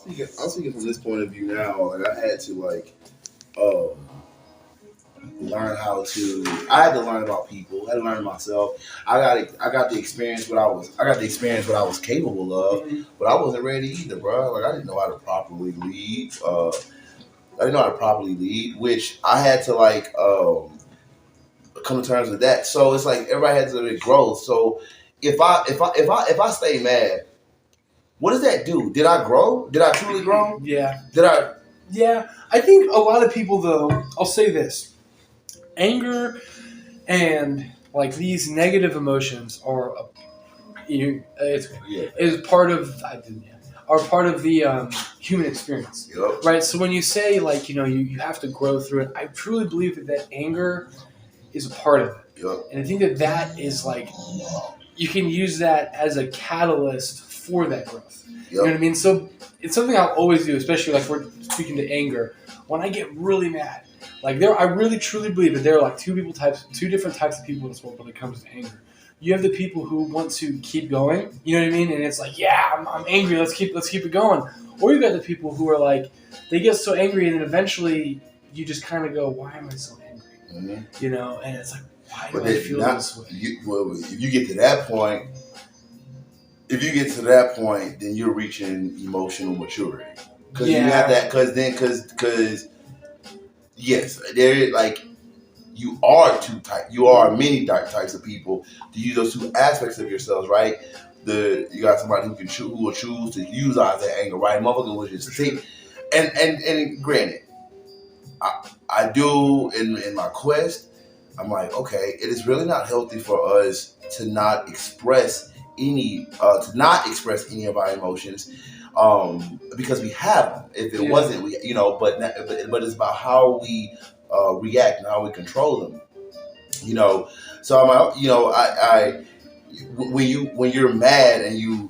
I'm speaking from this point of view now. Like I had to um, learn how to. I had to learn about people. I had to learn myself. I got the experience what I was. I got the experience what I was capable of, but I wasn't ready either, bro. Like I didn't know how to properly lead. I didn't know how to properly lead, which I had to come to terms with that. So it's like everybody has a growth. So if I stay mad, what does that do? Did I grow? Did I truly grow? Yeah. Did I? Yeah. I think a lot of people, though, I'll say this: anger and like these negative emotions are is part of the human experience, Yep. right? So when you say like you have to grow through it, I truly believe that anger is a part of it, Yep. and I think that is like you can use that as a catalyst for that growth. Yep. You know what I mean? So it's something I'll always do, especially like we're speaking to anger. When I get really mad, I really truly believe that there are like two different types of people in this world when it comes to anger. You have the people who want to keep going, you know what I mean, and it's like, yeah, I'm angry. Let's keep it going. Or you got the people who are like, they get so angry, and then eventually you just kind of go, why am I so angry? Mm-hmm. You know, and it's like, why do But I feel this way? If you get to that point, then you're reaching emotional maturity. Because you have that. Because yes, there like you are two types. You are many types of people. To use those two aspects of yourselves, right? You got somebody who will choose to use that anger, right? Motherfucker will just take. And granted, I do in my quest. I'm like, okay, it is really not healthy for us to not express any of our emotions, because we have them. If it wasn't, but it's about how we react and how we control them. So I'm like, I when you're mad and you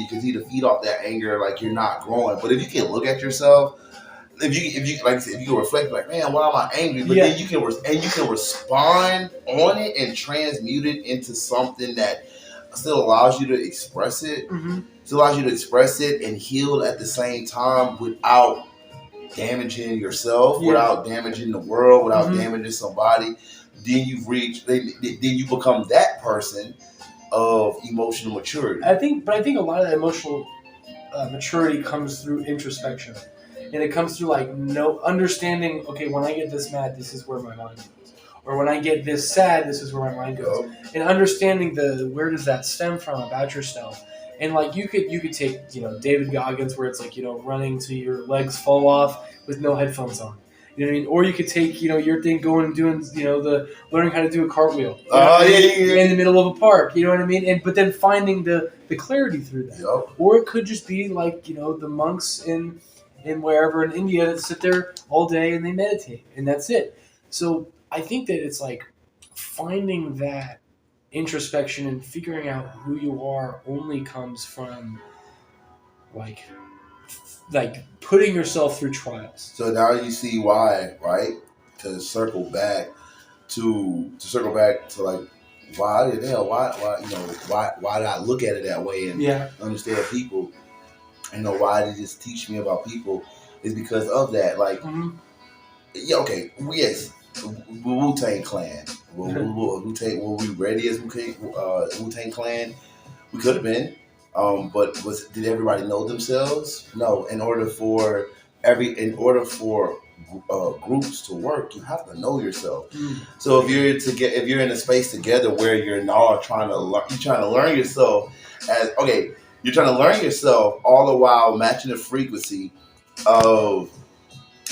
continue to feed off that anger, like you're not growing. But if you can look at yourself, if you like I said, if you can reflect, like, man, why am I angry? But then you can respond on it and transmute it into something that still allows you to express it. Mm-hmm. Still allows you to express it and heal at the same time without damaging yourself, without damaging the world, without damaging somebody. Then you become that person of emotional maturity. I think a lot of that emotional maturity comes through introspection, and it comes through like understanding. Okay, when I get this mad, this is where my mind goes, or when I get this sad, this is where my mind goes, and understanding where does that stem from about yourself. And like you could take David Goggins, where it's like running till your legs fall off with no headphones on. You know what I mean? Or you could take, your thing going and doing, the learning how to do a cartwheel. In the middle of a park. You know what I mean? But then finding the clarity through that. Yep. Or it could just be like, the monks in wherever in India that sit there all day and they meditate. And that's it. So I think that it's like finding that introspection and figuring out who you are only comes from like putting yourself through trials. So now you see why, right? To circle back to like why did I look at it that way and understand people? Why did this teach me about people is because of that. Like, yes, Wu-Tang Clan. Were we ready as Wu-Tang Clan? We could have been. But did everybody know themselves? No. In order for groups to work, you have to know yourself. So if you're in a space together where you're now trying to learn yourself you're trying to learn yourself all the while matching the frequency of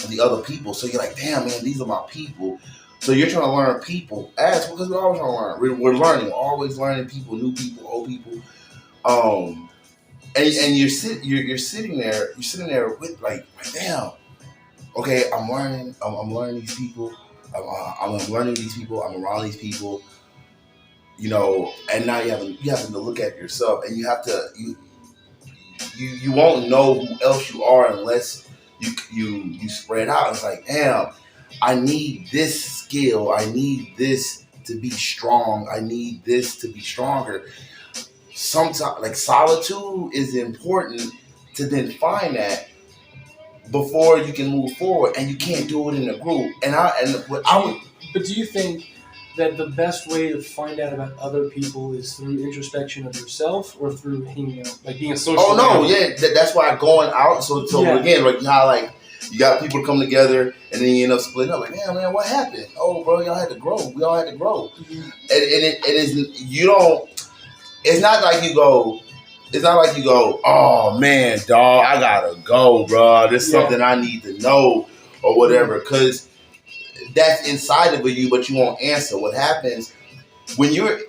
the other people. So you're like, damn, man, these are my people. So you're trying to learn people because we're always trying to learn. We're learning, we're always learning people, new people, old people. And you're sitting there with like, damn, okay, I'm learning these people, I'm learning these people, I'm around these people, and now you have to look at yourself, and you have to you won't know who else you are unless you spread out. It's like, damn, I need this skill, I need this to be strong, I need this to be stronger. Sometimes, like, solitude is important to then find that, before you can move forward, and you can't do it in a group. But do you think that the best way to find out about other people is through introspection of yourself, or through hanging out, like being a social? Oh no, yeah, that's why going out. So again, like how like you got people come together and then you end up splitting up. Like, man, what happened? Oh, bro, y'all had to grow. We all had to grow. Mm-hmm. And it is you don't. It's not like you go. It's not like you go. Oh man, dog, I gotta go, bro. This is something I need to know or whatever, because that's inside of you, but you won't answer. What happens when you're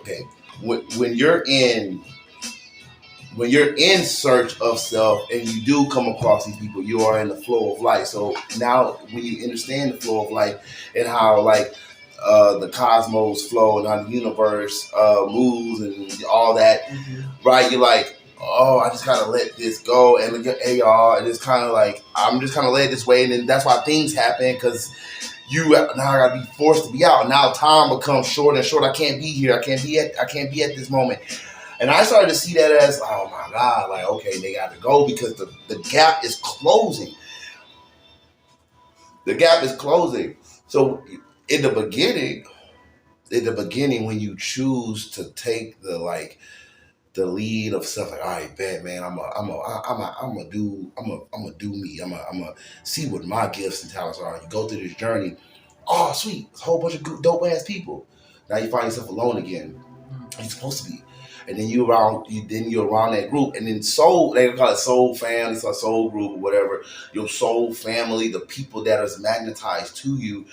when you're in search of self and you do come across these people, you are in the flow of life. So now when you understand the flow of life and how like the cosmos flow and how the universe moves and all that, right? You're like, oh, I just gotta let this go, and look at y'all, and it's kind of like I'm just kind of led this way, and then that's why things happen, because now I gotta be forced to be out. Now time becomes short and short. I can't be here. I can't be at this moment. And I started to see that as, oh my God, like, okay, they got to go, because the gap is closing. The gap is closing. So in the beginning, when you choose to take the lead of stuff, like, all right, bet, man, I'm gonna do me. I'm gonna see what my gifts and talents are. You go through this journey. Oh, sweet, it's a whole bunch of dope ass people. Now you find yourself alone again. You're supposed to be. And then you're around that group, and then soul, they call it soul family, it's a soul group or whatever. Your soul family, the people that is magnetized to you,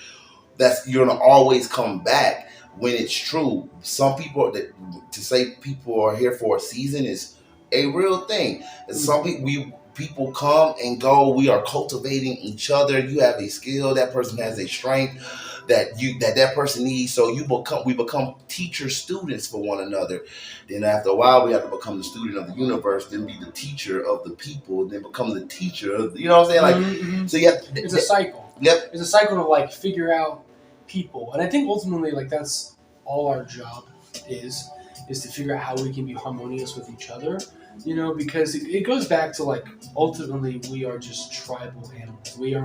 you're gonna always come back when it's true. Some people to say people are here for a season is a real thing. And some people come and go. We are cultivating each other. You have a skill, that person has a strength that person needs. So we become teacher students for one another. Then after a while, we have to become the student of the universe, then be the teacher of the people, then become the teacher of you know what I'm saying? Like, so it's a cycle. Yep. It's a cycle to like figure out people. And I think ultimately, like, that's all our job is to figure out how we can be harmonious with each other, because it goes back to, like, ultimately we are just tribal animals. We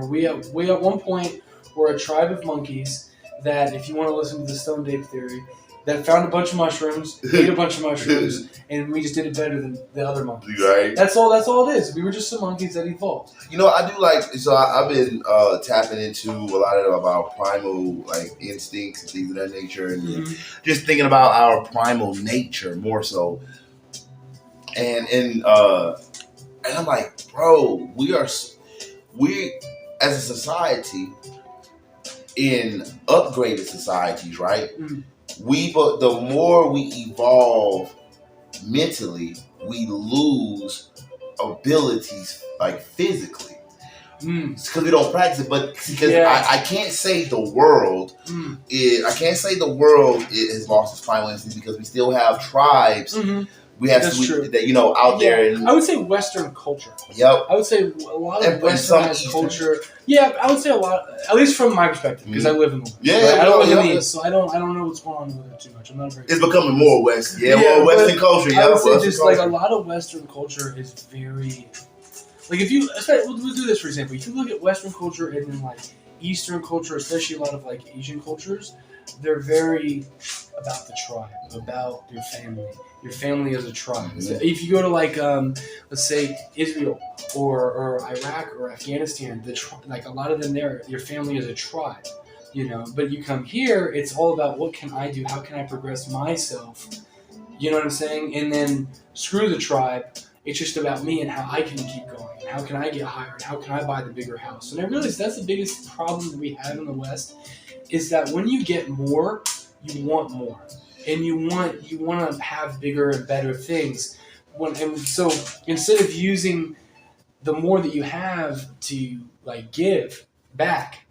at one point were a tribe of monkeys that, if you want to listen to the Stone Ape theory, that found a bunch of mushrooms, ate a bunch of mushrooms, and we just did it better than the other monkeys. Right. That's all it is. We were just some monkeys that evolved. I do I've been tapping into a lot of our primal instincts and things of that nature, and just thinking about our primal nature more so. And I'm like, bro, we as a society, in upgraded societies, right? The more we evolve mentally, we lose abilities physically, because we don't practice it. But because I can't say the world has lost its primal instinct, because we still have tribes. We have that out there. And, I would say Western culture. Yep. I would say a lot of Westernized culture. Yeah, I would say a lot, at least from my perspective, because I live in the West. Yeah, right? I don't live in the East, so I don't know what's going on with it too much. I'm not very. It's becoming more West. more Western culture. I would say just culture. A lot of Western culture is very, if you, we'll do this for example. If you look at Western culture and then Eastern culture, especially a lot of Asian cultures, they're very about the tribe, about your family. Your family as a tribe. So if you go to let's say Israel or Iraq or Afghanistan, a lot of them there, your family is a tribe, But you come here, it's all about what can I do? How can I progress myself? You know what I'm saying? And then screw the tribe. It's just about me and how I can keep going. And how can I get higher? And how can I buy the bigger house? And I realize that's the biggest problem that we have in the West, is that when you get more, you want more. And you want to have bigger and better things. And so instead of using the more that you have to give back,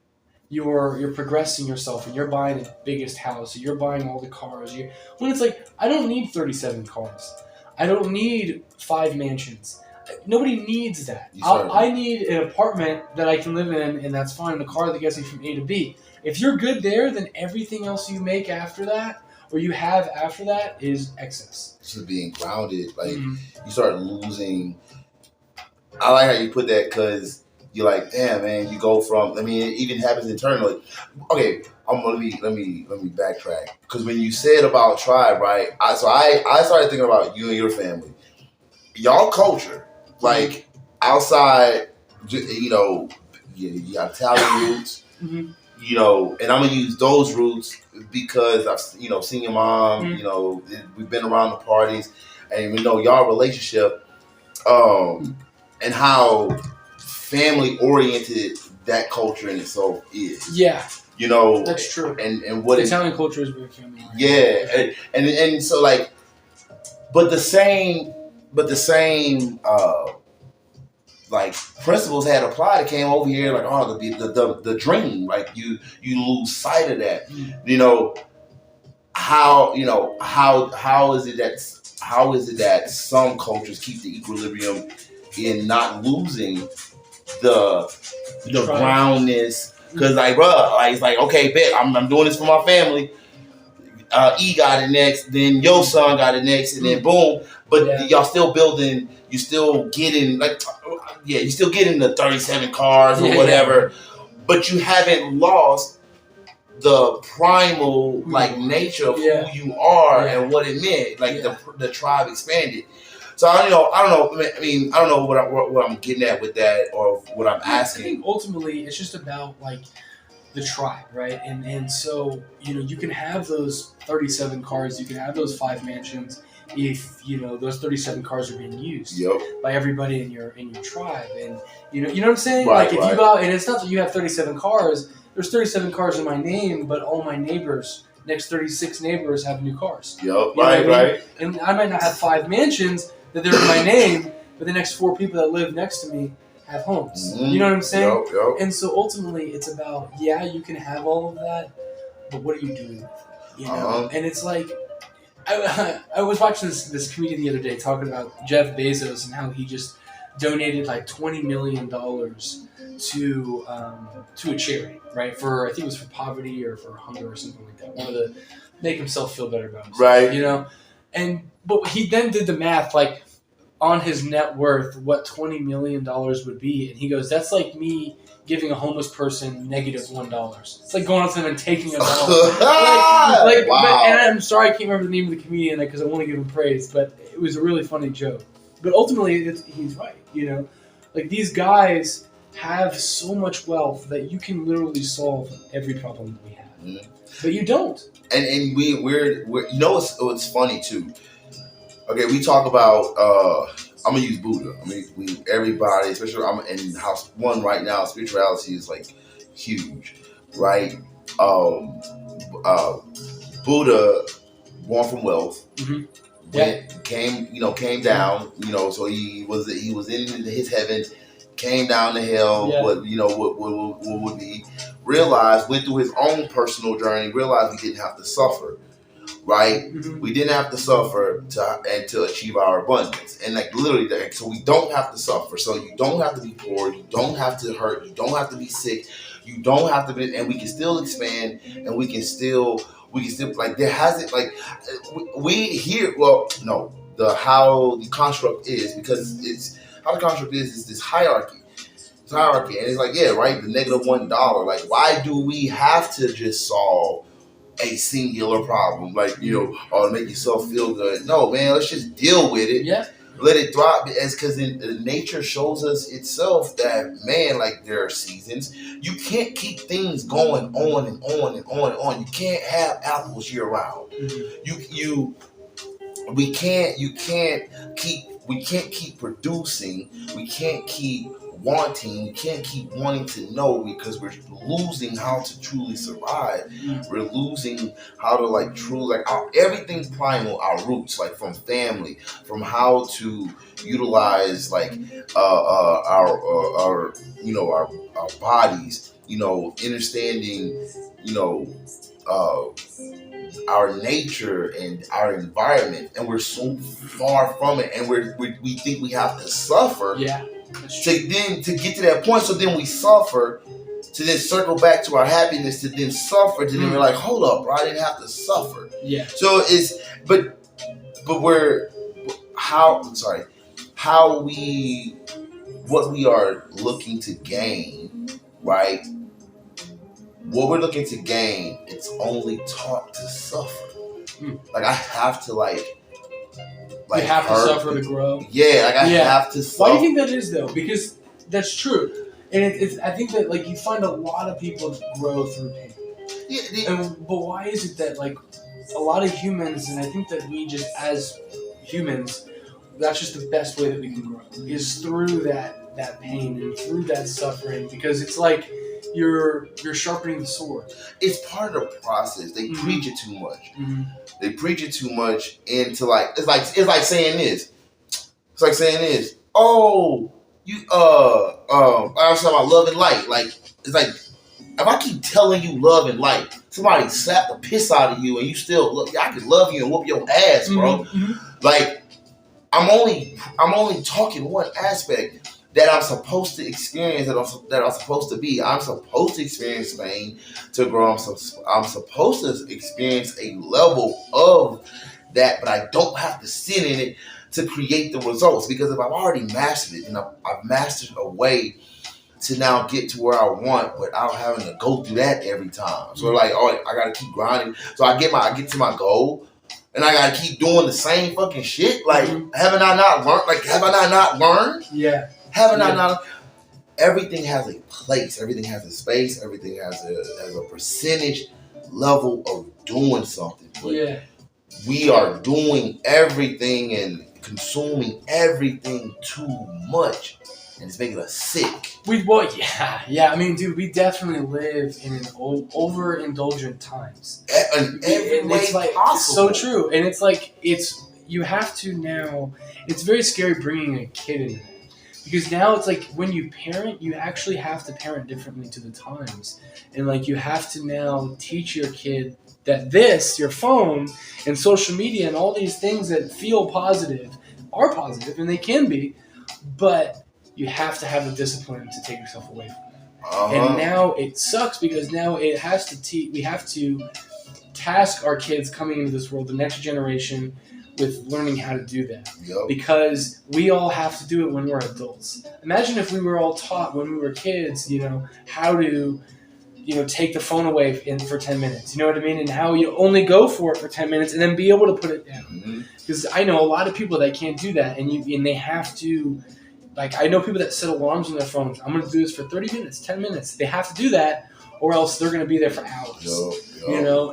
you're progressing yourself, and you're buying the biggest house, you're buying all the cars. When it's I don't need 37 cars. I don't need 5 mansions. Nobody needs that. I need an apartment that I can live in, and that's fine. A car that gets me from A to B. If you're good there, then everything else you make after that, or you have after that, is excess. So being grounded, you start losing. I like how you put that, because you're like, damn, man, you go from. I mean, it even happens internally. Okay, let me backtrack because when you said about tribe, right? I started thinking about you and your family, y'all culture, like outside, you know, you got Italian roots. Mm-hmm. You know, and I'm gonna use those roots because I've seen your mom. Mm-hmm. You know, we've been around the parties, and we know y'all relationship, and how family oriented that culture in itself is. Yeah, you know, that's true. And what Italian culture is very family oriented. Yeah, and so like, but the same, like principles had applied. It came over here like, oh, the dream, like you lose sight of that. You know how is it that some cultures keep the equilibrium in not losing the groundness? Because like, bro, like it's like, okay, bet I'm doing this for my family. E got it next, then your son got it next, and then boom. But y'all still building. You still getting you still getting the 37 cars or whatever. Yeah. But you haven't lost the primal like nature of who you are and what it meant. Like the tribe expanded. So I don't know. I mean, I don't know what I'm getting at with that or what I'm asking. I think ultimately, it's just about like the tribe, right? And so you can have those 37 cars, you can have those 5 mansions if those 37 cars are being used by everybody in your tribe, and you know what I'm saying. Right, like if you go out, and it's not that you have 37 cars. There's 37 cars in my name, but all my neighbors, next 36 neighbors, have new cars. Right. And I might not have 5 mansions that they're in my name, but the next 4 people that live next to me have homes. Mm-hmm. You know what I'm saying? Yep. And so ultimately, it's about you can have all of that, but what are you doing with it? You know? And it's like I was watching this comedian the other day talking about Jeff Bezos and how he just donated like $20 million to a charity, right? For I think it was for poverty or for hunger or something like that. Wanted to make himself feel better about himself, right? But he then did the math, like on his net worth, what $20 million would be, and he goes, "That's like me giving a homeless person -$1. It's like going up to them and taking a dollar." Wow. And I'm sorry I can't remember the name of the comedian because I want to give him praise, but it was a really funny joke. But ultimately, he's right. Like these guys have so much wealth that you can literally solve every problem that we have, but you don't. And we're what's funny too. Okay, we talk about. I'm gonna use Buddha. I mean, everybody, especially I'm in house one right now. Spirituality is like huge, right? Buddha, born from wealth, came down. So he was in his heaven, came down to hell. What would be realized, went through his own personal journey, realized he didn't have to suffer. Right, we didn't have to suffer to achieve our abundance, and like literally, so we don't have to suffer. So you don't have to be poor, you don't have to hurt, you don't have to be sick, you don't have to be, and we can still expand, and we can still like there hasn't like we here. Well, no, how the construct is because it's how the construct is this hierarchy. It's hierarchy, and it's like right, the -$1. Like, why do we have to just solve a singular problem, like or make yourself feel good? No, man, let's just deal with it. Let it thrive, because nature shows us itself that, man, like there are seasons. You can't keep things going on and on and on and on. You can't have apples year round. We can't keep producing. We can't keep wanting. We can't keep wanting to know, because we're losing how to truly survive. We're losing how to like truly everything's primal. Our roots, like from family, from how to utilize like our bodies. Understanding our nature and our environment, and we're so far from it, and we think we have to suffer to get to that point. So then we suffer to then circle back to our happiness, to then suffer, to then we're like, hold up, bro, I didn't have to suffer. So it's but we're how we what we are looking to gain, right? What we're looking to gain, it's only taught to suffer. Like I have to you have to suffer to grow. Yeah, like I have to suffer. Why do you think that is though? Because that's true, and it's. I think that like you find a lot of people that grow through pain. Yeah, but why is it that like a lot of humans, and I think that we just as humans, that's just the best way that we can grow is through that pain and through that suffering, because it's like you're sharpening the sword. It's part of the process. They preach it too much. They preach it too much into like it's like saying this. It's like saying this. Oh, you I was talking about love and light. Like it's like if I keep telling you love and light, somebody slap the piss out of you and you still look. I could love you and whoop your ass, bro. Like I'm only talking one aspect that I'm supposed to experience, that I'm supposed to be. I'm supposed to experience pain to grow. I'm supposed to experience a level of that, but I don't have to sit in it to create the results. Because if I've already mastered it, and I've mastered a way to now get to where I want without having to go through that every time. So like, oh, I gotta keep grinding. So I get to my goal. And I gotta keep doing the same fucking shit. Like, haven't I not learned? Like, have I not learned? Yeah. Haven't I not? Everything has a place. Everything has a space. Everything has a percentage level of doing something. But we are doing everything and consuming everything too much, and it's making us sick. I mean, dude, we definitely live in an overindulgent times. Every way it's like possible. It's so true, and it's like you have to now. It's very scary bringing a kid in there, because now it's like when you parent, you actually have to parent differently to the times, and like you have to now teach your kid that your phone and social media and all these things that feel positive are positive, and they can be, but you have to have the discipline to take yourself away from it. And now it sucks because now it has to we have to task our kids coming into this world, the next generation, with learning how to do that. Because we all have to do it when we're adults. Imagine if we were all taught when we were kids, how to, take the phone away for 10 minutes. You know what I mean? And how you only go for it for 10 minutes and then be able to put it down. Because I know a lot of people that can't do that, and they have to. Like, I know people that set alarms on their phones. I'm going to do this for 30 minutes, 10 minutes. They have to do that, or else they're going to be there for hours.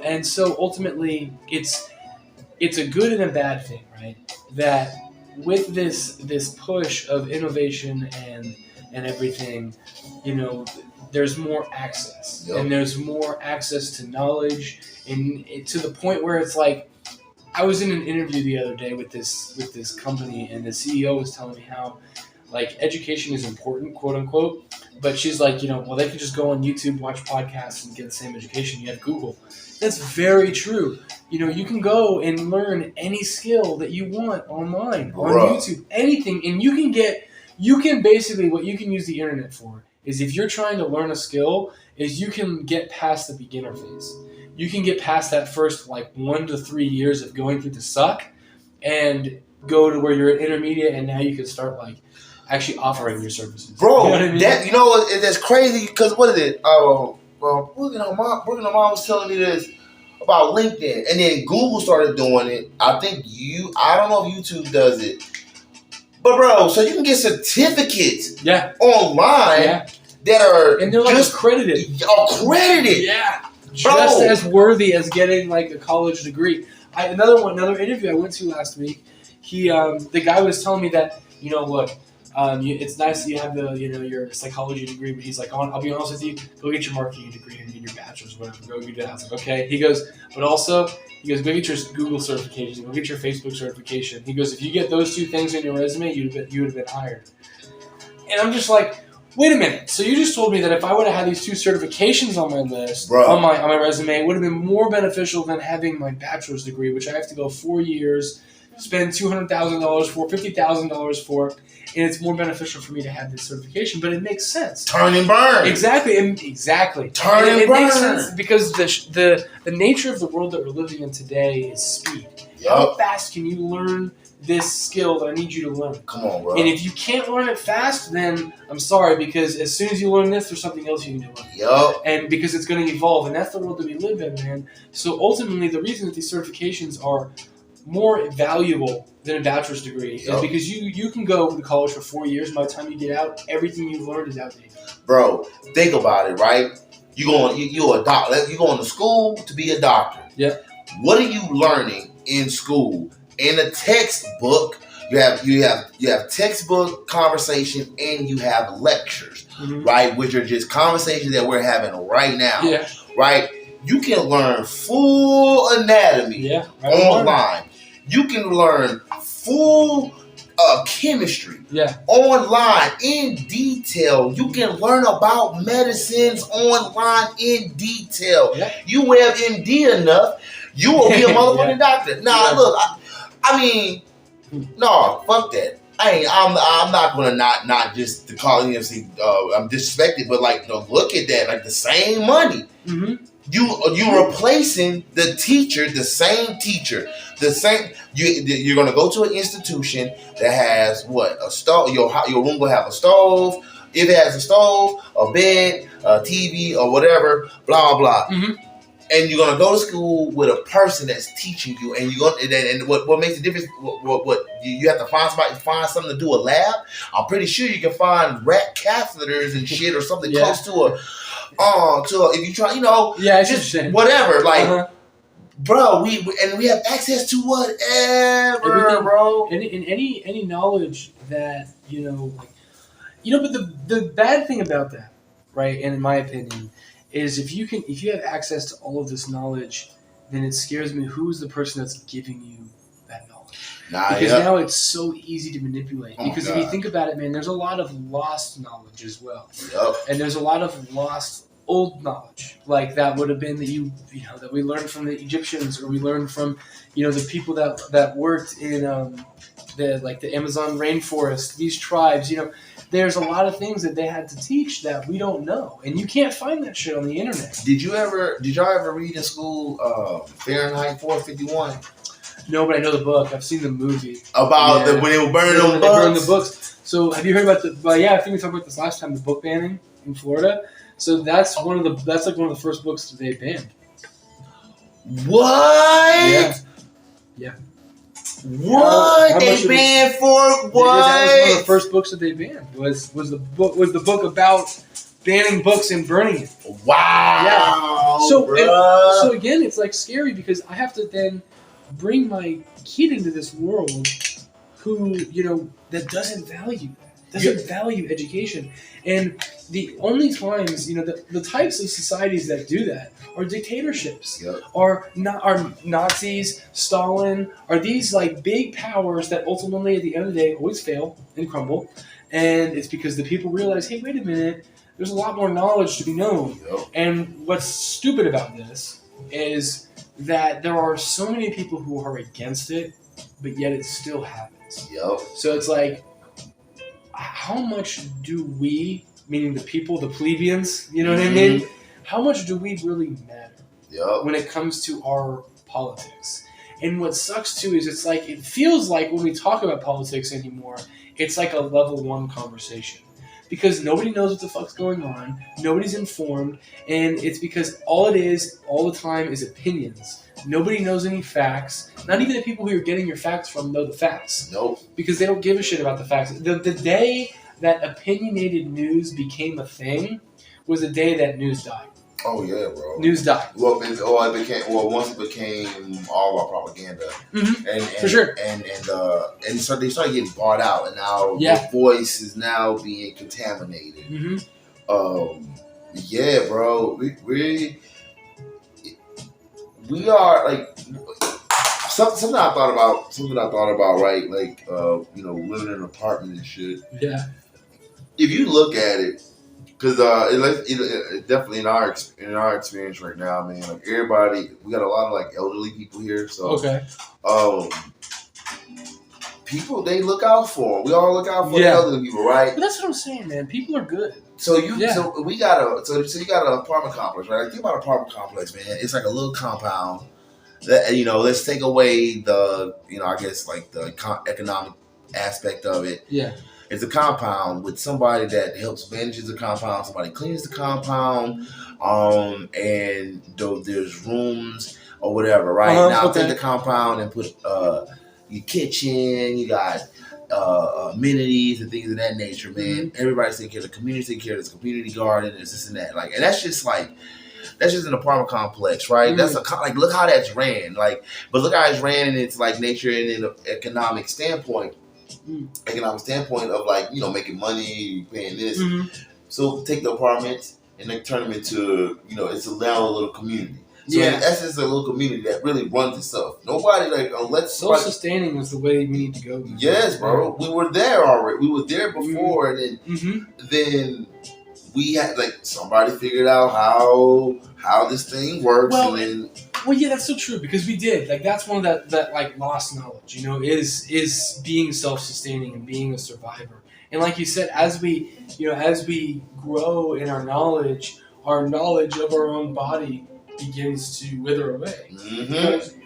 And so ultimately, it's a good and a bad thing, right? That with this push of innovation and everything, there's more access. And there's more access to knowledge, and to the point where it's like, I was in an interview the other day with this company, and the CEO was telling me how, like, education is important, quote unquote, but she's like, well, they could just go on YouTube, watch podcasts, and get the same education. You have Google. That's very true. You can go and learn any skill that you want online, on YouTube, anything, and you can basically, what you can use the internet for is, if you're trying to learn a skill, is you can get past the beginner phase. You can get past that first, 1 to 3 years of going through the suck, and go to where you're at intermediate, and now you can start, actually offering your services. Bro, that's crazy, because what is it? Mom was telling me this about LinkedIn, and then Google started doing it. I don't know if YouTube does it. But bro, so you can get certificates online that are, and they're accredited. Yeah. Just as worthy as getting a college degree. Another interview I went to last week, the guy was telling me that, look, it's nice that you have your psychology degree, but he's like, I'll be honest with you, go get your marketing degree and get your bachelor's, whatever. Go get that. I was like, okay. He goes, but also, go get your Google certification, go get your Facebook certification. He goes, if you get those 2 things in your resume, you would have been hired. And I'm just like, wait a minute. So you just told me that if I would have had these 2 certifications on my list, on my resume, it would have been more beneficial than having my bachelor's degree, which I have to go 4 years, spend $200,000 for, $50,000 for, and it's more beneficial for me to have this certification. But it makes sense. Turn and burn. Exactly. Turn and burn. It makes sense because the nature of the world that we're living in today is speed. How fast can you learn this skill that I need you to learn. Come on, bro. And if you can't learn it fast, then I'm sorry, because as soon as you learn this, there's something else you can do. Yup. And because it's going to evolve, and that's the world that we live in, man. So ultimately, the reason that these certifications are more valuable than a bachelor's degree is because you can go to college for 4 years, and by the time you get out, everything you've learned is outdated. Bro, think about it, right? You're a doctor. You going to school to be a doctor. Yeah. What are you learning in school? In a textbook, you have textbook conversation and you have lectures, right? Which are just conversations that we're having right now. Yeah. Right? You can learn full anatomy online. You can learn full chemistry online in detail. You can learn about medicines online in detail. Yeah. You have MD enough, you will be a motherfucking doctor. Nah, look, I mean, no, fuck that. I'm not gonna not just to call I'm disrespected, but like, look at that, like the same money. Mm-hmm. You replacing the teacher, the same teacher, the same. You're gonna go to an institution that has what, a stove. Your room will have a stove. If it has a stove, a bed, a TV, or whatever, blah blah. Mm-hmm. And you're gonna go to school with a person that's teaching you, and what makes the difference? What you have to find something to do a lab. I'm pretty sure you can find rat catheters and shit or something close to if you try, just whatever, like, bro. We have access to whatever, everything, bro. And any knowledge that but the bad thing about that, right? And in my opinion, is if you have access to all of this knowledge, then it scares me who's the person that's giving you that knowledge. Because now it's so easy to manipulate. Because if you think about it, man, there's a lot of lost knowledge as well. Yep. And there's a lot of lost old knowledge, like that would have been that we learned from the Egyptians, or we learned from the people that worked in the Amazon rainforest, these tribes. There's a lot of things that they had to teach that we don't know, and you can't find that shit on the internet. Did y'all ever read in school Fahrenheit 451? No, but I know the book. I've seen the movie about when they were burning them books. They burned the books. So have you heard about I think we talked about this last time, the book banning in Florida. So that's one of the first books that they banned. What? Yeah. What they banned for? What? That was one of the first books that they banned. Was the book about banning books and burning it? Wow. Yeah. So again, it's like scary because I have to then bring my kid into this world who that doesn't value value education. And the only times, the types of societies that do that are dictatorships, are Nazis, Stalin, are these like big powers that ultimately at the end of the day always fail and crumble. And it's because the people realize, hey, wait a minute, there's a lot more knowledge to be known. And what's stupid about this is that there are so many people who are against it, but yet it still happens. So it's like, how much do we, meaning the people, the plebeians, you know what I mean? How much do we really matter when it comes to our politics? And what sucks too is it feels like when we talk about politics anymore, it's like a level 1 conversation. Because nobody knows what the fuck's going on, nobody's informed, and it's because all it is, all the time, is opinions. Nobody knows any facts. Not even the people who you're getting your facts from know the facts. Nope. Because they don't give a shit about the facts. The day that opinionated news became a thing was the day that news died. Oh yeah, bro. News died. Once it became all our propaganda. Mm-hmm. And for sure. And so they started getting bought out, and now the voice is now being contaminated. Mm-hmm. Yeah, bro. We are like something I thought about, right? Like living in an apartment and shit. Yeah. If you look at it, because it definitely in our experience right now, man. Like everybody, we got a lot of like elderly people here, so people they look out for them. We all look out for the elderly people, right? But that's what I'm saying, man. People are good. So you got an apartment complex, right? Think about an apartment complex, man. It's like a little compound. let's take away the, I guess like the economic aspect of it. Yeah. It's a compound with somebody that helps manages the compound, somebody cleans the compound, and there's rooms or whatever, right? Now take the compound and put your kitchen, you got amenities and things of that nature, man. Mm-hmm. Everybody's taking care of the community, taking care of this community garden, there's this and that. Like, and that's just an apartment complex, right? Mm-hmm. That's like, look how that's ran. Like, but look how it's ran in its like nature and in an economic standpoint. Economic standpoint of like, making money, paying this. Mm-hmm. So take the apartments and then turn them into, it's a little community. So in essence, a little community that really runs itself. Nobody like unless self-sustaining is the way we need to go. Yes, bro. We were there already. We were there before, and then we had like somebody figured out how this thing works. Well, yeah, that's so true because we did. Like that's one of that like lost knowledge. Is being self-sustaining and being a survivor. And like you said, as we grow in our knowledge of our own body begins to wither away. Mm-hmm.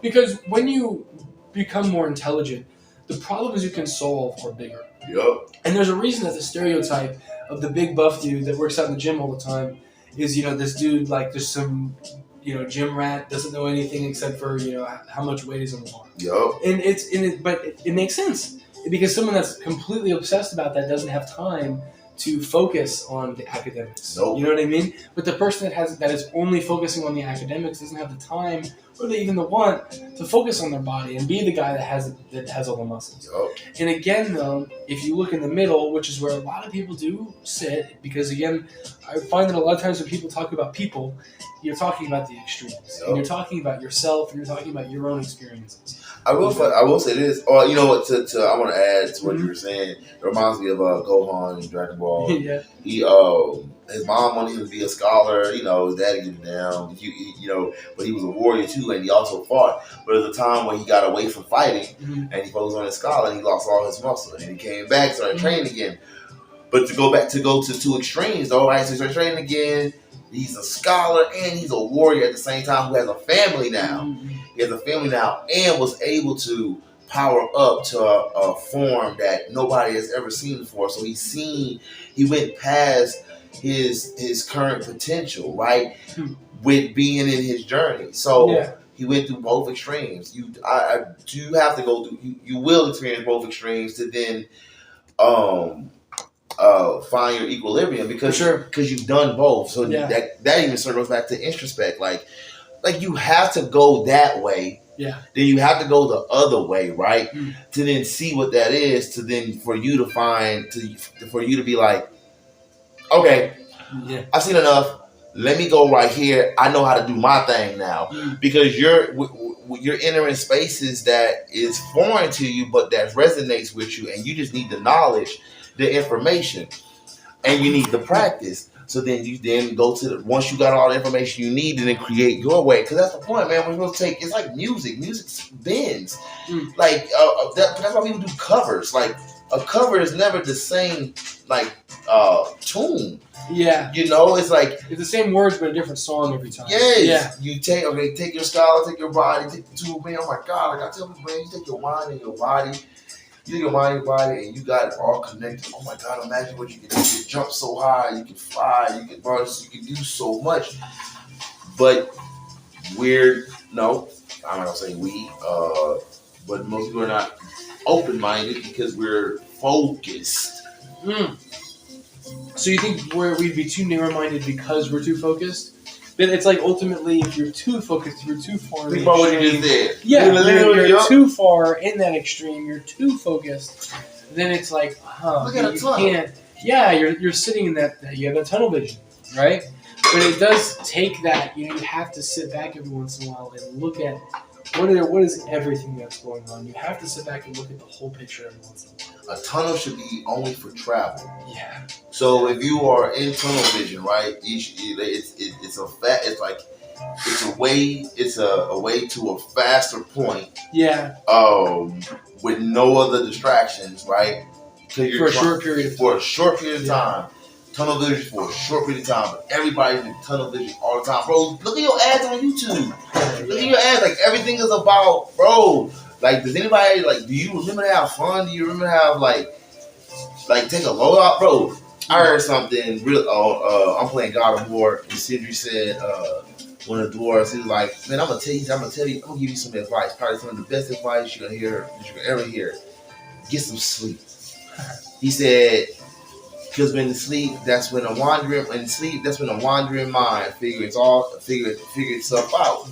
Because when you become more intelligent, the problems you can solve are bigger. Yep. And there's a reason that the stereotype of the big buff dude that works out in the gym all the time is, this dude like there's some, gym rat, doesn't know anything except for, how much weight is on the bar. Yep. But it makes sense because someone that's completely obsessed about that doesn't have time to focus on the academics. Nope. You know what I mean? But the person that is only focusing on the academics doesn't have the time or even the want to focus on their body and be the guy that has all the muscles. Yep. And again, though, if you look in the middle, which is where a lot of people do sit, because again, I find that a lot of times when people talk about people, you're talking about the extremes. Yep. And you're talking about yourself and you're talking about your own experiences. I will say this. Or you know what? I want to add to what you were saying. It reminds me of Gohan in Dragon Ball. Yeah. His mom wanted him to be a scholar. His daddy get him down. But he was a warrior too, and he also fought. But at the time when he got away from fighting and he focused on his scholar, and he lost all his muscle, and he came back, started training again. But to go to two extremes, though, right? So he started training again. He's a scholar and he's a warrior at the same time who has a family now. Mm-hmm. He has a family now and was able to power up to a form that nobody has ever seen before. So he went past his current potential, right? With being in his journey. So he went through both extremes. You have to go through. You will experience both extremes to then find your equilibrium because you've done both. So that even circles back to introspect. Like you have to go that way. Yeah. Then you have to go the other way, right? To then see what that is. To then for you to find for you to be like, okay, I've seen enough. Let me go right here. I know how to do my thing now because you're entering spaces that is foreign to you, but that resonates with you, and you just need the knowledge, the information, and you need the practice. So then you go to once you got all the information you need, and then create your way. Because that's the point, man. We're supposed to take. It's like music. Music bends. Like that's why people do covers. Like a cover is never the same tune. Yeah. It's like it's the same words but a different song every time. Yes. Yeah. You take your scholar, take your body, take the two, man. Oh my God! Like I tell people, man, you take your mind and your body. You take your mind and your body, and you got it all connected. Oh my God! Imagine what you can do. You can jump so high, you can fly, you can run, you can do so much. But I'm not gonna say we, but most people are not open-minded because we're focused. So you think we'd be too narrow-minded because we're too focused? But it's like ultimately, if you're too focused, if you're too far. Think about what you just did. Yeah, you're too far in that extreme. You're too focused. Then it's like, you can't. Yeah, you're sitting in that. You have that tunnel vision, right? But it does take that. You have to sit back every once in a while and look at what is everything that's going on. You have to sit back and look at the whole picture every once in a while. A tunnel should be only for travel. Yeah. So if you are in tunnel vision, right? It's a way to a faster point. Yeah. With no other distractions, right? For a short period of time. tunnel vision for a short period of time, but everybody's in tunnel vision all the time. Bro, look at your ads on YouTube. Look at your ads. Like, everything is about, bro. Like, does anybody, like, do you remember to have fun? Do you remember to have, like take a load out? Bro, I heard something real. I'm playing God of War, and Sidri said, one of the dwarves, he was like, man, I'm gonna give you some advice. Probably some of the best advice you're gonna ever hear. Get some sleep. He said, because when you sleep, that's when a wandering mind figure itself out.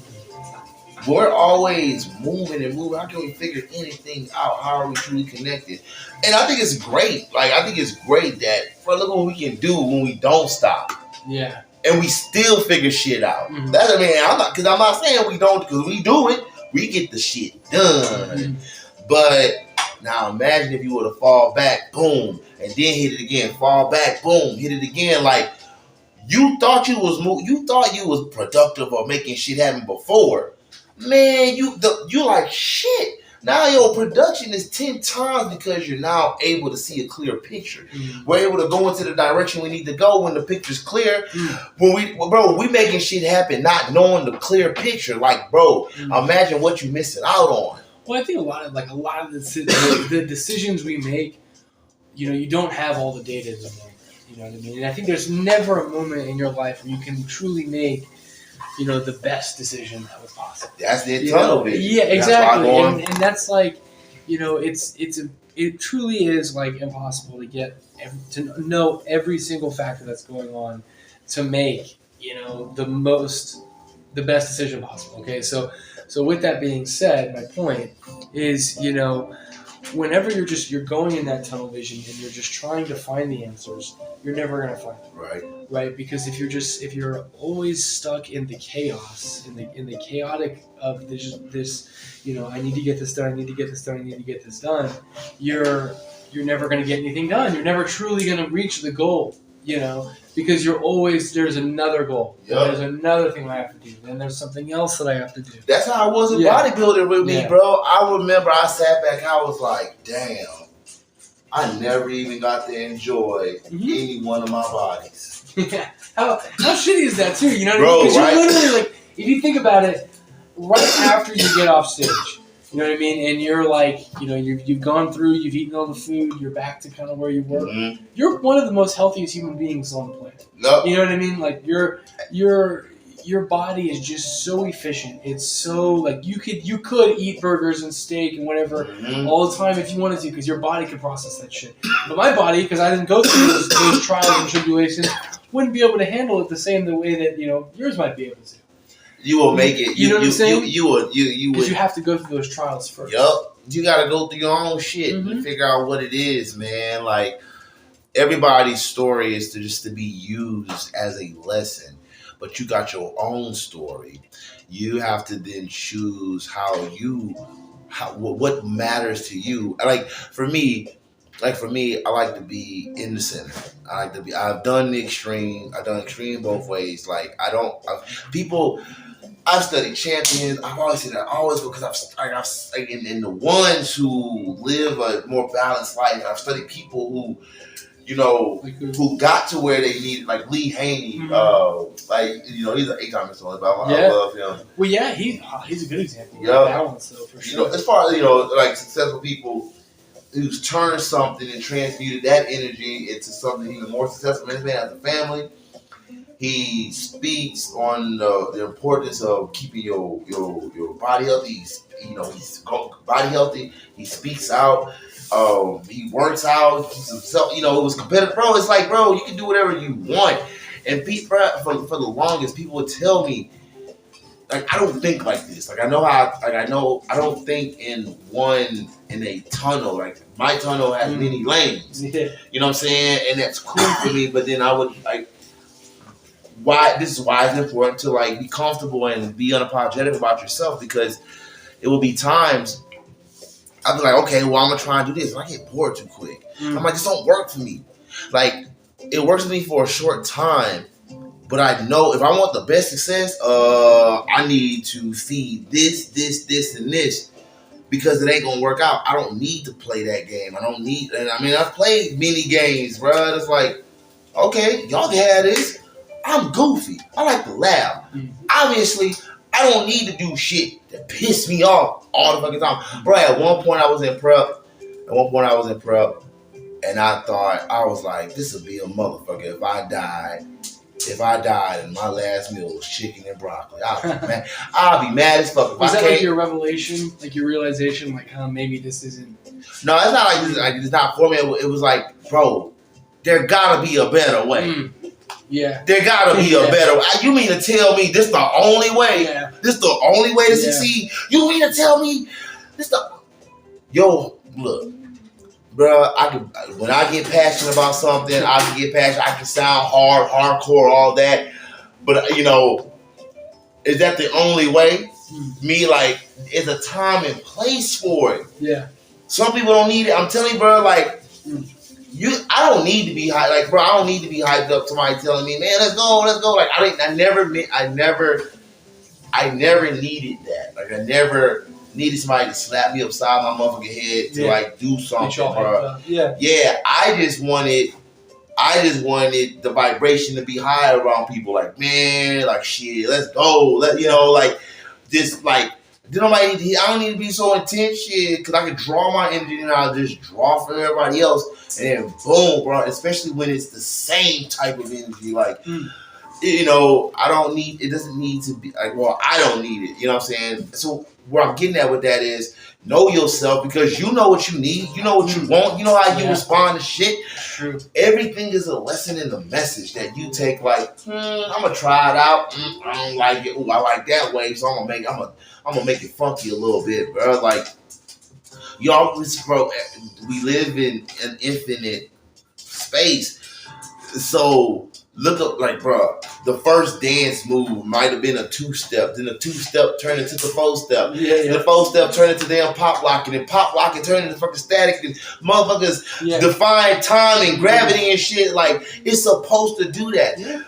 We're always moving and moving. How can we figure anything out? How are we truly connected? And I think it's great. Like, I think it's great that, bro, look what we can do when we don't stop. Yeah. And we still figure shit out. Mm-hmm. That's, I mean, I'm not saying we don't, because we do it. We get the shit done. Mm-hmm. But now imagine if you were to fall back, boom, and then hit it again. Fall back, boom, hit it again. Like, you thought you was productive or making shit happen before. Man, you like shit. Now your production is 10 times because you're now able to see a clear picture. Mm. We're able to go into the direction we need to go when the picture's clear. Mm. We making shit happen not knowing the clear picture. Like, bro, imagine what you're missing out on. Well, I think a lot of the decisions we make, you don't have all the data in the moment. You know what I mean? And I think there's never a moment in your life where you can truly make, the best decision that was possible. That's the tunnel vision. Yeah, exactly. And that's like, it truly is like impossible to know every single factor that's going on to make, the best decision possible. Okay, so with that being said, my point is, whenever you're going in that tunnel vision and you're just trying to find the answers, you're never going to find them. Right? Because if you're always stuck in the chaos, in the chaotic of this, I need to get this done, I need to get this done, I need to get this done, you're never going to get anything done. You're never truly going to reach the goal, because there's another goal. Yep. There's another thing I have to do. Then there's something else that I have to do. That's how I was in bodybuilding with me, bro. I remember I sat back, I was like, damn, I never even got to enjoy any one of my bodies. Yeah. How shitty is that too? You know what I mean? Because you're literally like, if you think about it, right after you get off stage, you know what I mean? And you're like, you've gone through, you've eaten all the food, you're back to kind of where you were. Mm-hmm. You're one of the most healthiest human beings on the planet. Nope. You know what I mean? Like, your body is just so efficient. It's so, like, you could eat burgers and steak and whatever all the time if you wanted to, because your body could process that shit. But my body, because I didn't go through those trials and tribulations, wouldn't be able to handle it the same the way that yours might be able to. You will make it. You know what I'm saying? You would. Because you have to go through those trials first. Yup. You got to go through your own shit and figure out what it is, man. Like, everybody's story is to be used as a lesson, but you got your own story. You have to then choose what matters to you. Like for me, I like to be in the center. I've done extreme both ways. Like, I've studied champions. I've always said that. I always go because I've in the ones who live a more balanced life. I've studied people who got to where they needed, like Lee Haney. He's an 8-time Mr. Olympia. I love him. Well, yeah, he's a good example. Yeah, balance though, for sure. As far as like successful people who's turned something and transmuted that energy into something even more successful. Man, this man has a family. He speaks on the importance of keeping your body healthy. He's body healthy. He speaks out. He works out. He keeps himself. It was competitive, bro. It's like, bro, you can do whatever you want. And for the longest, people would tell me, like, I don't think like this. Like, I don't think in a tunnel. Like, my tunnel has many lanes. Yeah. You know what I'm saying? And that's cool for me. But then I would this is why it's important to like be comfortable and be unapologetic about yourself, because it will be times I'll be like, okay, well, I'm gonna try and do this, and I get bored too quick. I'm like, this don't work for me. Like, it works for me for a short time, but I know if I want the best success, I need to feed this, and this, because it ain't gonna work out. I don't need to play that game. I've played many games, bro. It's like, Okay, y'all can have this. I'm goofy. I like to laugh. Obviously, I don't need to do shit that piss me off all the fucking time. Bro, at one point I was in prep. And I thought, I was like, this would be a motherfucker if I died. If I died and my last meal was chicken and broccoli, I'll be mad as fuck. Was that like your revelation, like your realization, like, maybe this isn't? No, it's not like this. Like, it's not for me. It was like, bro, there gotta be a better way. Yeah. There gotta be a better way. You mean to tell me this the only way? Yeah. This the only way to succeed? You mean to tell me this the? Yo, look. Bruh, when I get passionate about something, I can get passionate. I can sound hardcore, all that. But is that the only way? Me, like, it's a time and place for it. Yeah. Some people don't need it. I'm telling you, bro, like, I don't need to be hyped. Like, bro, I don't need to be hyped up. Somebody telling me, man, let's go. Like, I never needed that. Like, I never needed somebody to slap me upside my motherfucking head to like do something, bro. Yeah. I just wanted the vibration to be high around people. Like, man, like, shit, let's go. Like this, like, I don't need to be so intense, shit, because I can draw my energy and I'll just draw from everybody else, and then boom, bro. Especially when it's the same type of energy, like. It doesn't need to be like, well, I don't need it. You know what I'm saying? So where I'm getting at with that is know yourself, because you know what you need. You know what you want. You know how you respond to shit. True. Everything is a lesson in the message that you take. Like, I'm gonna try it out. I don't like it. Ooh, I like that way. So I'm gonna make it funky a little bit, bro. Like, bro, we live in an infinite space. So look up, like, bro, the first dance move might have been a 2-step. Then the 2-step turned into the 4-step. Yeah. The 4-step turned into damn pop locking. And pop locking turned into fucking static. And motherfuckers define time and gravity and shit. Like, it's supposed to do that. Yeah.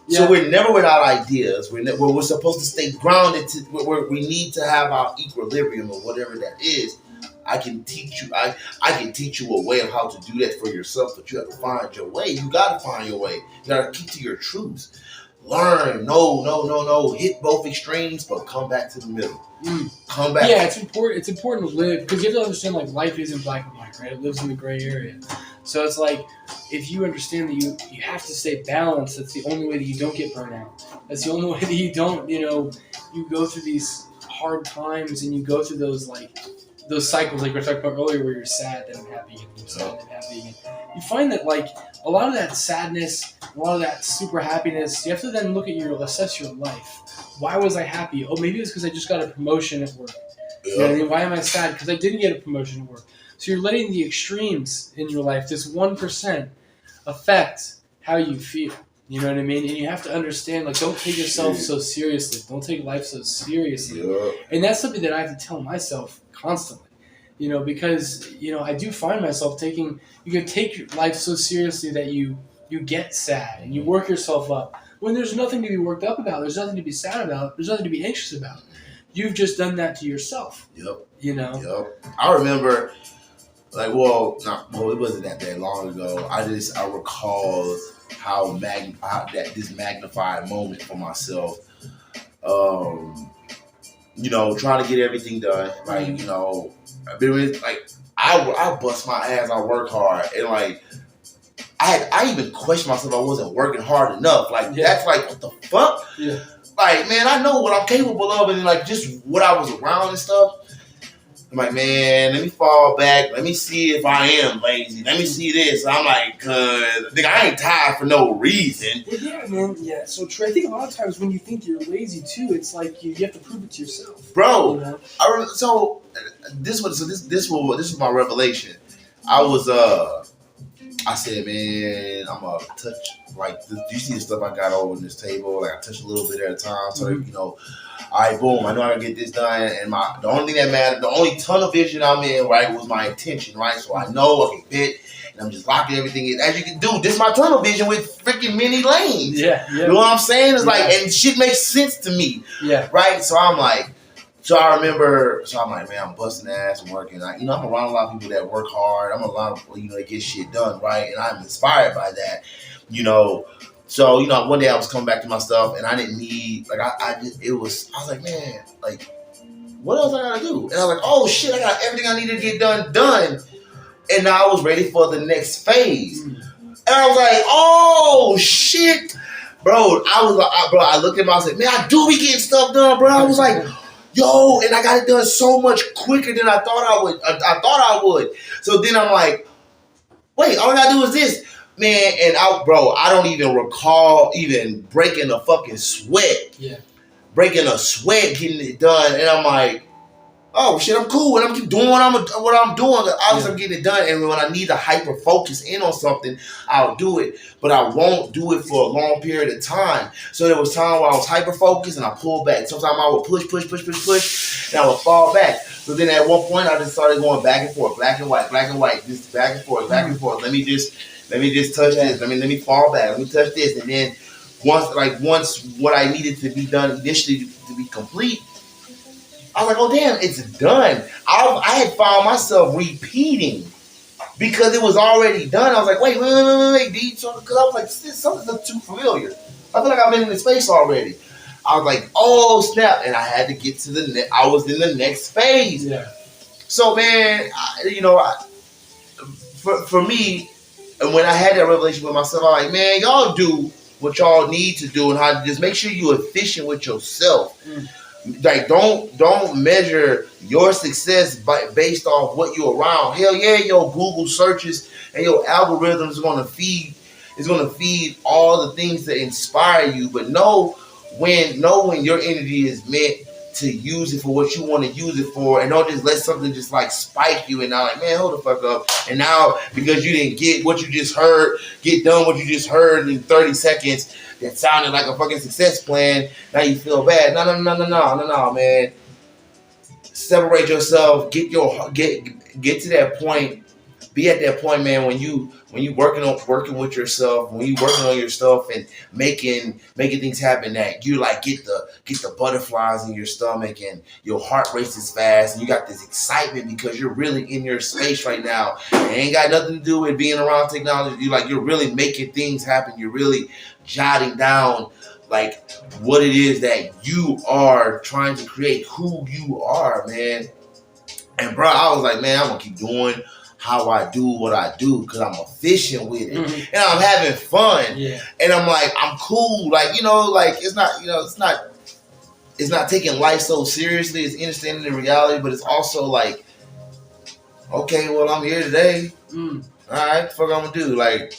So we're never without ideas. We're supposed to stay grounded. We need to have our equilibrium or whatever that is. I can teach you. I can teach you a way of how to do that for yourself, but you have to find your way. You gotta find your way. You gotta keep to your truths. Learn. No. Hit both extremes, but come back to the middle. Come back. Yeah, it's important. It's important to live, because you have to understand, like, life isn't black and white, right? It lives in the gray area. So it's like, if you understand that you have to stay balanced, that's the only way that you don't get burnt out. That's the only way that you don't, you go through these hard times and you go through those cycles, like we were talking about earlier, where you're sad, then happy, and you're sad, then happy again. You find that, like, a lot of that sadness, a lot of that super happiness, you have to then assess your life. Why was I happy? Oh, maybe it's because I just got a promotion at work. You know what I mean? Why am I sad? Because I didn't get a promotion at work. So you're letting the extremes in your life, this 1%, affect how you feel. You know what I mean? And you have to understand, like, don't take yourself so seriously. Don't take life so seriously. Yeah. And that's something that I have to tell myself constantly, because, I do find myself you can take life so seriously that you get sad and you work yourself up when there's nothing to be worked up about. There's nothing to be sad about. There's nothing to be anxious about. You've just done that to yourself. Yep. Yep. I remember, like, it wasn't that long ago. I recall how this magnified moment for myself. Trying to get everything done. Like, I bust my ass. I work hard, and like, I even questioned myself. I wasn't working hard enough. Like, that's like, what the fuck? Yeah. Like, man, I know what I'm capable of, and like, just what I was around and stuff. I'm like, man, let me fall back. Let me see if I am lazy. Let me see this. I'm like, nigga, I ain't tired for no reason. Yeah, man. Yeah. So Trey, I think a lot of times when you think you're lazy too, it's like you have to prove it to yourself, bro. This was my revelation. I said, man, I'm gonna touch, like, you see the stuff I got over this table. Like, I touch a little bit at a time. So, all right, boom, I know I can get this done. And the only thing that mattered, the only tunnel vision I'm in, right, was my intention, right? So I know I can fit, and I'm just locking everything in. As you can do, this is my tunnel vision with freaking many lanes. Yeah. You know what I'm saying? It's like, and shit makes sense to me. Yeah. Right? So I'm like, man, I'm busting ass and working. I'm around a lot of people that work hard. I'm around, that get shit done, right? And I'm inspired by that. you know. So, one day I was coming back to my stuff and I didn't need, like, I was like, man, like, what else I gotta do? And I was like, oh shit, I got everything I needed to get done. And now I was ready for the next phase. And I was like, oh shit. Bro, I looked at myself, man, I do be getting stuff done, bro. I was like, yo, and I got it done so much quicker than I thought I would. So then I'm like, wait, all I gotta do is this. Man, and I don't even recall even breaking a fucking sweat. Yeah. Breaking a sweat, getting it done. And I'm like, oh shit, I'm cool, and I'm keep doing what I'm doing. Obviously, I'm getting it done, and when I need to hyper focus in on something, I'll do it. But I won't do it for a long period of time. So there was time where I was hyper focused, and I pulled back. Sometimes I would push, and I would fall back. So then at one point, I just started going back and forth, black and white, just back and forth, back and forth. Let me just touch this. Let me fall back. Let me touch this, and then once what I needed to be done initially to be complete, I was like, oh damn, it's done. I had found myself repeating because it was already done. I was like, wait, D, because I was like, something's too familiar. I feel like I've been in this space already. I was like, oh snap, and I had to get to I was in the next phase. Yeah. So man, for me, and when I had that revelation with myself, I'm like, man, y'all do what y'all need to do, and how to just make sure you're efficient with yourself. Like, don't measure your success based off what you're around. Hell yeah, your Google searches and your algorithm is gonna feed all the things that inspire you. But know when your energy is meant to use it for what you want to use it for, and don't just let something just like spike you and now like, man, hold the fuck up. And now because you didn't get what you just heard, get done what you just heard in 30 seconds that sounded like a fucking success plan, now you feel bad. No, man. Separate yourself, get to that point. Be at that point, man, when you working with yourself, when you working on your stuff and making things happen, that you like get the butterflies in your stomach and your heart races fast and you got this excitement because you're really in your space right now. It ain't got nothing to do with being around technology. You're really making things happen. You're really jotting down like what it is that you are trying to create, who you are, man. And bro, I was like, man, I'm gonna keep doing how I do what I do because I'm efficient with it. And I'm having fun. Yeah. And I'm like, I'm cool. Like, it's not taking life so seriously. It's understanding the reality, but it's also like, okay, well, I'm here today. All right, fuck I'm gonna do. Like,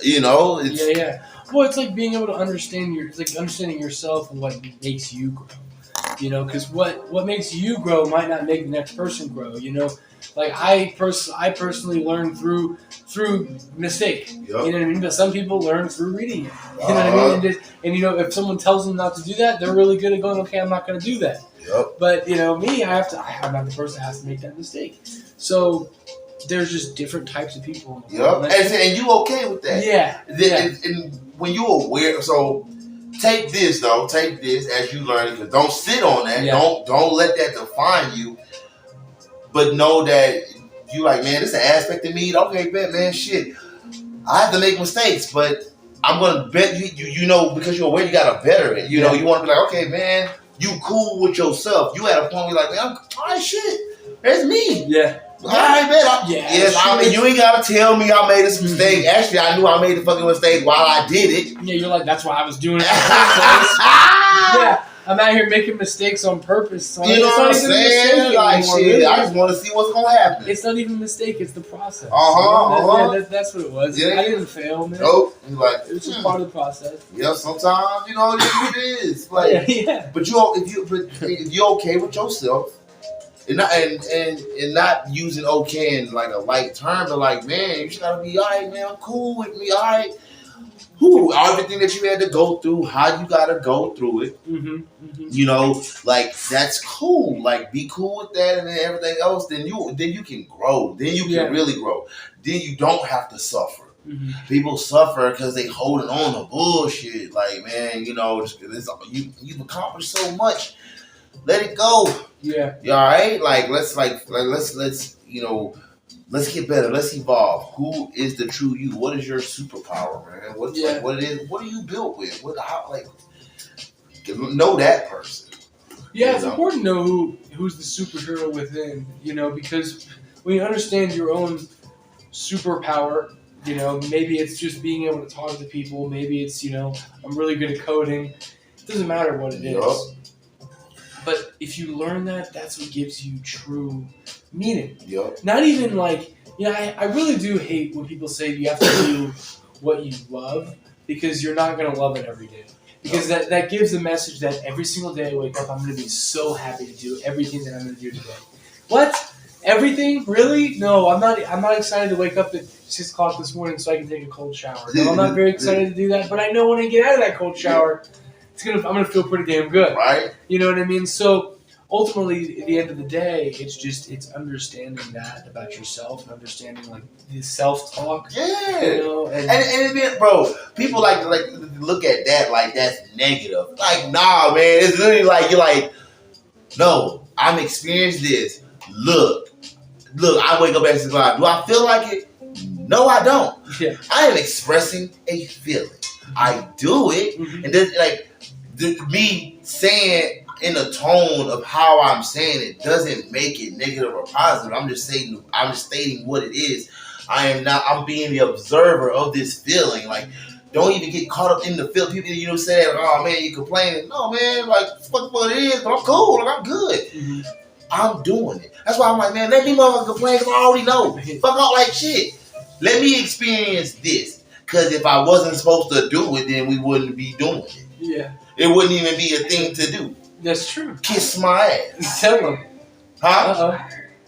it's Yeah. Well, it's like being able to understand understanding yourself and what makes you grow. Because what makes you grow might not make the next person grow. Like I personally learn through mistake. Yep. You know what I mean? But some people learn through reading it. You know what I mean? And if someone tells them not to do that, they're really good at going, okay, I'm not going to do that. Yep. But me, I'm not the person that has to make that mistake. So there's just different types of people. Yep. And you okay with that? Yeah. And when you're aware, so take this as you learn it. Because don't sit on that. Yeah. Don't let that define you. But know that you like, man, this is an aspect of me. Okay, bet, man, shit. I have to make mistakes, but I'm gonna bet you know because you're aware you gotta better it. You know, you want to be like, okay, man, you cool with yourself. You at a point where you're like, man, all right, shit, that's me. Yeah. All right, bet. You ain't gotta tell me I made this mistake. Actually, I knew I made the fucking mistake while I did it. Yeah, you're like, that's why I was doing it. Yeah. I'm out here making mistakes on purpose. So you know what I'm saying? Like, shit, I just want to see what's going to happen. It's not even a mistake. It's the process. That's what it was. Yeah. I didn't fail, man. Nope. Like, it was just part of the process. Yeah, sometimes, it is. Like, yeah. But if you're okay with yourself, and not using okay in like a light term, but like, man, you just got to be, all right, man, I'm cool with me, all right. Everything that you had to go through, how you gotta go through it. Like that's cool. Like be cool with that, and then everything else. Then you can grow. Then you can really grow. Then you don't have to suffer. People suffer because they holding on to bullshit. Like, man, you've accomplished so much. Let it go. Yeah. You all right? Like let's let's get better. Let's evolve. Who is the true you? What is your superpower, man? What's like, what it is? What are you built with? Know that person. Yeah, it's important to know who's the superhero within, because when you understand your own superpower, maybe it's just being able to talk to people, maybe it's, I'm really good at coding. It doesn't matter what it is. But if you learn that, that's what gives you true meaning. Yep. Not even like, I really do hate when people say you have to do what you love, because you're not going to love it every day. Because that gives the message that every single day I wake up, I'm going to be so happy to do everything that I'm going to do today. What? Everything? Really? No, I'm not excited to wake up at 6 o'clock this morning so I can take a cold shower. No, I'm not very excited to do that, but I know when I get out of that cold shower, I'm gonna feel pretty damn good. Right? You know what I mean? So ultimately, at the end of the day, it's understanding that about yourself and understanding like the self-talk. Yeah. And bro, people like to look at that like that's negative. Like, nah, man, it's literally like you're like, no, I'm experiencing this. Look, I wake up at 6 o'clock. Do I feel like it? No, I don't. Yeah. I am expressing a feeling. I do it, and then me saying in a tone of how I'm saying it doesn't make it negative or positive. I'm just stating what it is. I'm being the observer of this feeling. Like, don't even get caught up in the feel. People, say that, oh man, you complaining. No, man, like, fuck what it is, but I'm cool. Like, I'm good. Mm-hmm. I'm doing it. That's why I'm like, man, let me motherfucker complain because I already know. Fuck out like shit. Let me experience this. Because if I wasn't supposed to do it, then we wouldn't be doing it. Yeah. It wouldn't even be a thing to do. That's true. Kiss my ass. Tell them. Huh?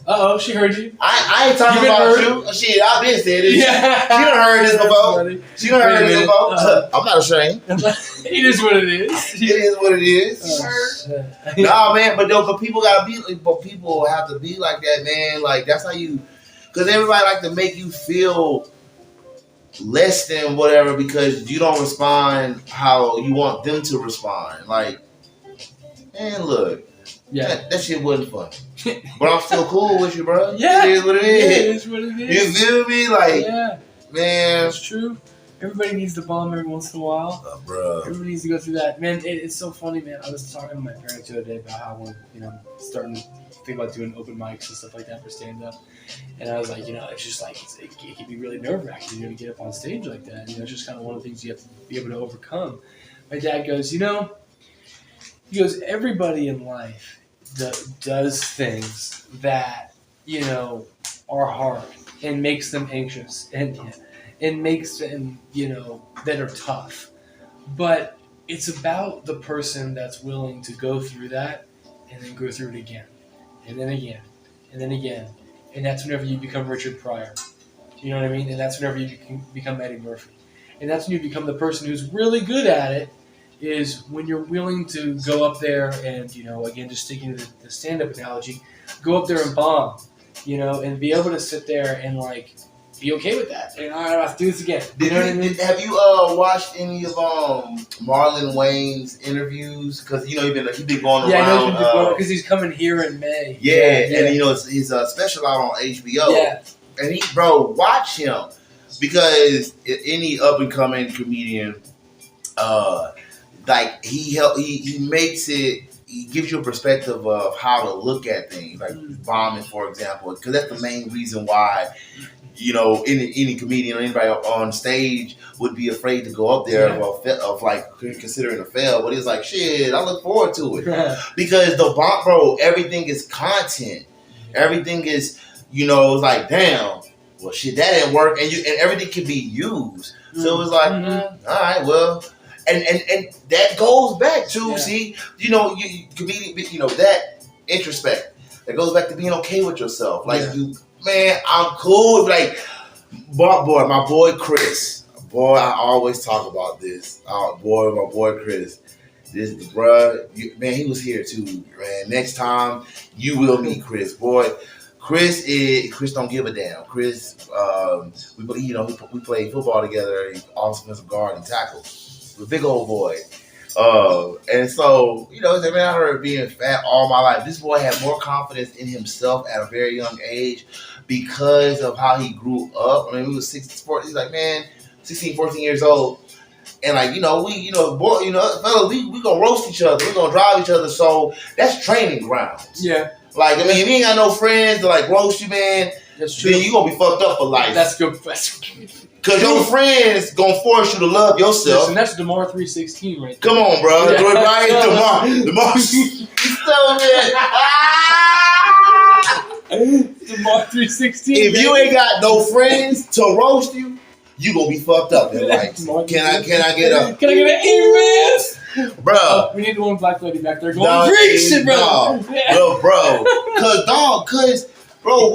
Uh-oh, she heard you. I ain't talking about you. Shit, I've been saying this. Yeah. She done heard this before. She done heard this before. I'm not ashamed. It is what it is. It is what it is. Nah, man, but people people have to be like that, man. Like, that's how you, because everybody like to make you feel less than whatever because you don't respond how you want them to respond. Like, man, look. Yeah, that shit wasn't fun. But I'm still cool with you, bro. Yeah. It is what it is. Yeah, it is what it is. You feel me? Like, yeah. Man. That's true. Everybody needs to bomb every once in a while. Bro. Everybody needs to go through that. Man, it's so funny, man. I was talking to my parents the other day about how we're, starting to think about doing open mics and stuff like that for stand-up. And I was like, it's just like, it can be really nerve-wracking, to get up on stage like that. It's just kind of one of the things you have to be able to overcome. My dad goes, everybody in life does things that, are hard and makes them anxious and makes them, that are tough. But it's about the person that's willing to go through that and then go through it again and then again and then again. And that's whenever you become Richard Pryor. You know what I mean? And that's whenever you become Eddie Murphy. And that's when you become the person who's really good at it, is when you're willing to go up there and, again, just sticking to the stand-up analogy, go up there and bomb, and be able to sit there and, be okay with that. And all right, I'll have to do this again. Have you watched any of Marlon Wayne's interviews? Because he's been going around. Yeah, I know because he's coming here in May. Yeah. And he's special out on HBO. Yeah, and watch him, because any up and coming comedian, he makes it. He gives you a perspective of how to look at things, like bombing, for example, because that's the main reason why. Any comedian or anybody on stage would be afraid to go up there of considering a fail. But he's like, shit, I look forward to it. Because the bomb, bro, everything is content. Everything is, it's like, damn, well, shit, that didn't work. And everything can be used. So it's like, all right, well, and that goes back to, see, comedian, that introspect. That goes back to being okay with yourself. Man, I'm cool. My boy Chris. Boy, I always talk about this. My boy Chris. This bruh, he was here too, man. Next time you will meet Chris. Boy, Chris don't give a damn. Chris, we played football together. He's offensive guard and tackle. He's a big old boy. And so, I heard being fat all my life. This boy had more confidence in himself at a very young age because of how he grew up. I mean, we was 16, he's like, man, 16, 14 years old. And like, boy, fellas, we gonna roast each other. We gonna drive each other. So that's training grounds. Yeah. Like, I mean, if you ain't got no friends to like roast you, man, that's true. Then you gonna be fucked up for life. That's good. Cause your friends gonna force you to love yourself. Listen, that's DeMar 316 right there. Come on, bro. Yeah. Right? DeMar. DeMar 316. If you ain't got no friends to roast you, you gonna be fucked up in life. Can I get an amen? Bro. We need one black lady back there going, preach it, bro. Bro. Cause bro,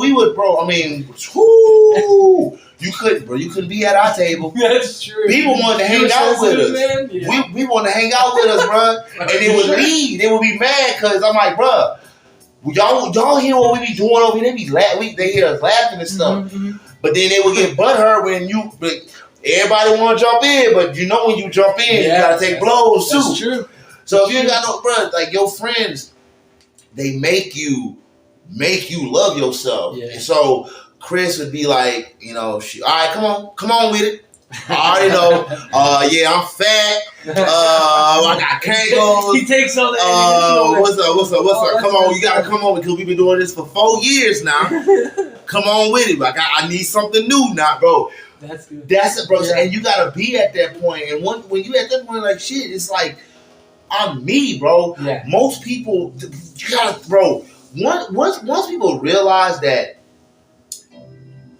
I mean, whoo. You couldn't be at our table. That's true. People wanted to hang out with us. Yeah. We wanted to hang out with us, bro. And they would leave. They would be mad because I'm like, bro, y'all hear what we be doing over here? They hear us laughing and stuff. Mm-hmm. But then they would get butthurt when everybody want to jump in, but when you jump in, you gotta take blows too. That's true. So if you ain't got no bro, like your friends, they make you love yourself. Yeah. And so Chris would be like, all right, come on with it. I already know. I'm fat. I got Kangos. He takes all that. What's up? Come on, you gotta come on because we've been doing this for 4 years now. Come on with it. Like I need something new now, bro. That's good. That's it, bro. Yeah. And you gotta be at that point. And when you at that point, like shit, it's like I'm me, bro. Yeah. Most people, you gotta, bro. Once people realize that.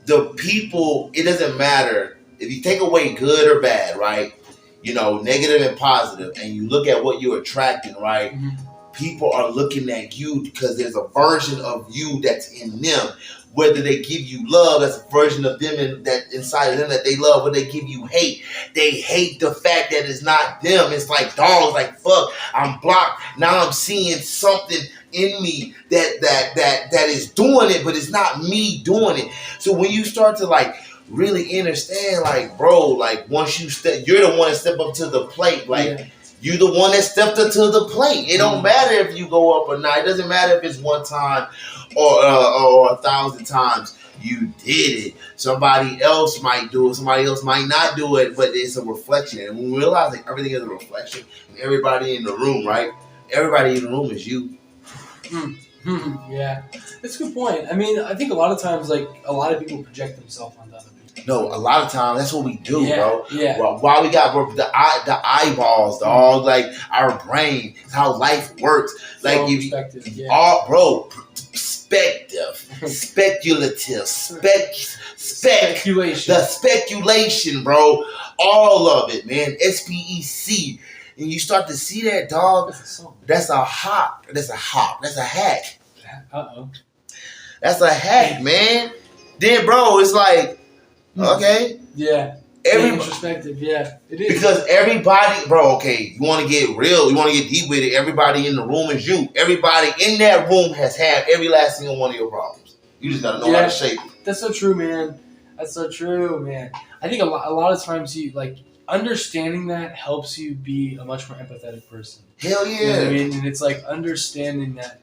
The people, it doesn't matter if you take away good or bad, right? Negative and positive, and you look at what you're attracting, right? Mm-hmm. People are looking at you because there's a version of you that's in them. Whether they give you love, that's a version of them that inside of them that they love. Whether they give you hate, they hate the fact that it's not them. It's like dogs, like fuck, I'm blocked. Now I'm seeing something in me that is doing it, but it's not me doing it. So when you start to like really understand, like bro, like once you're the one that step up to the plate, like you're the one that stepped up to the plate. It don't matter if you go up or not. It doesn't matter if it's one time or 1,000 times. You did it. Somebody else might do it. Somebody else might not do it, but it's a reflection. And when we realize like everything is a reflection, and everybody in the room, right? Everybody in the room is you. Yeah, that's a good point. I mean, I think a lot of times, like, a lot of people project themselves onto other people. No, a lot of times, that's what we do, bro. Yeah. Why we got the eyeballs, dog, like, our brain, it's how life works. Like, bro, speculative, speculation. The speculation, bro. All of it, man. SPEC. And you start to see that, dog. That's a hop. That's a hack. Uh-oh. That's a hack, man. Then, bro, it's like, okay. Yeah. Introspective, yeah. It is. Because everybody, bro, okay, you want to get real, you want to get deep with it, everybody in the room is you. Everybody in that room has had every last single one of your problems. You just got to know how to shape it. That's so true, man. That's so true, man. I think a lot of times you, like, understanding that helps you be a much more empathetic person. Hell yeah. You know what I mean? And it's like understanding that,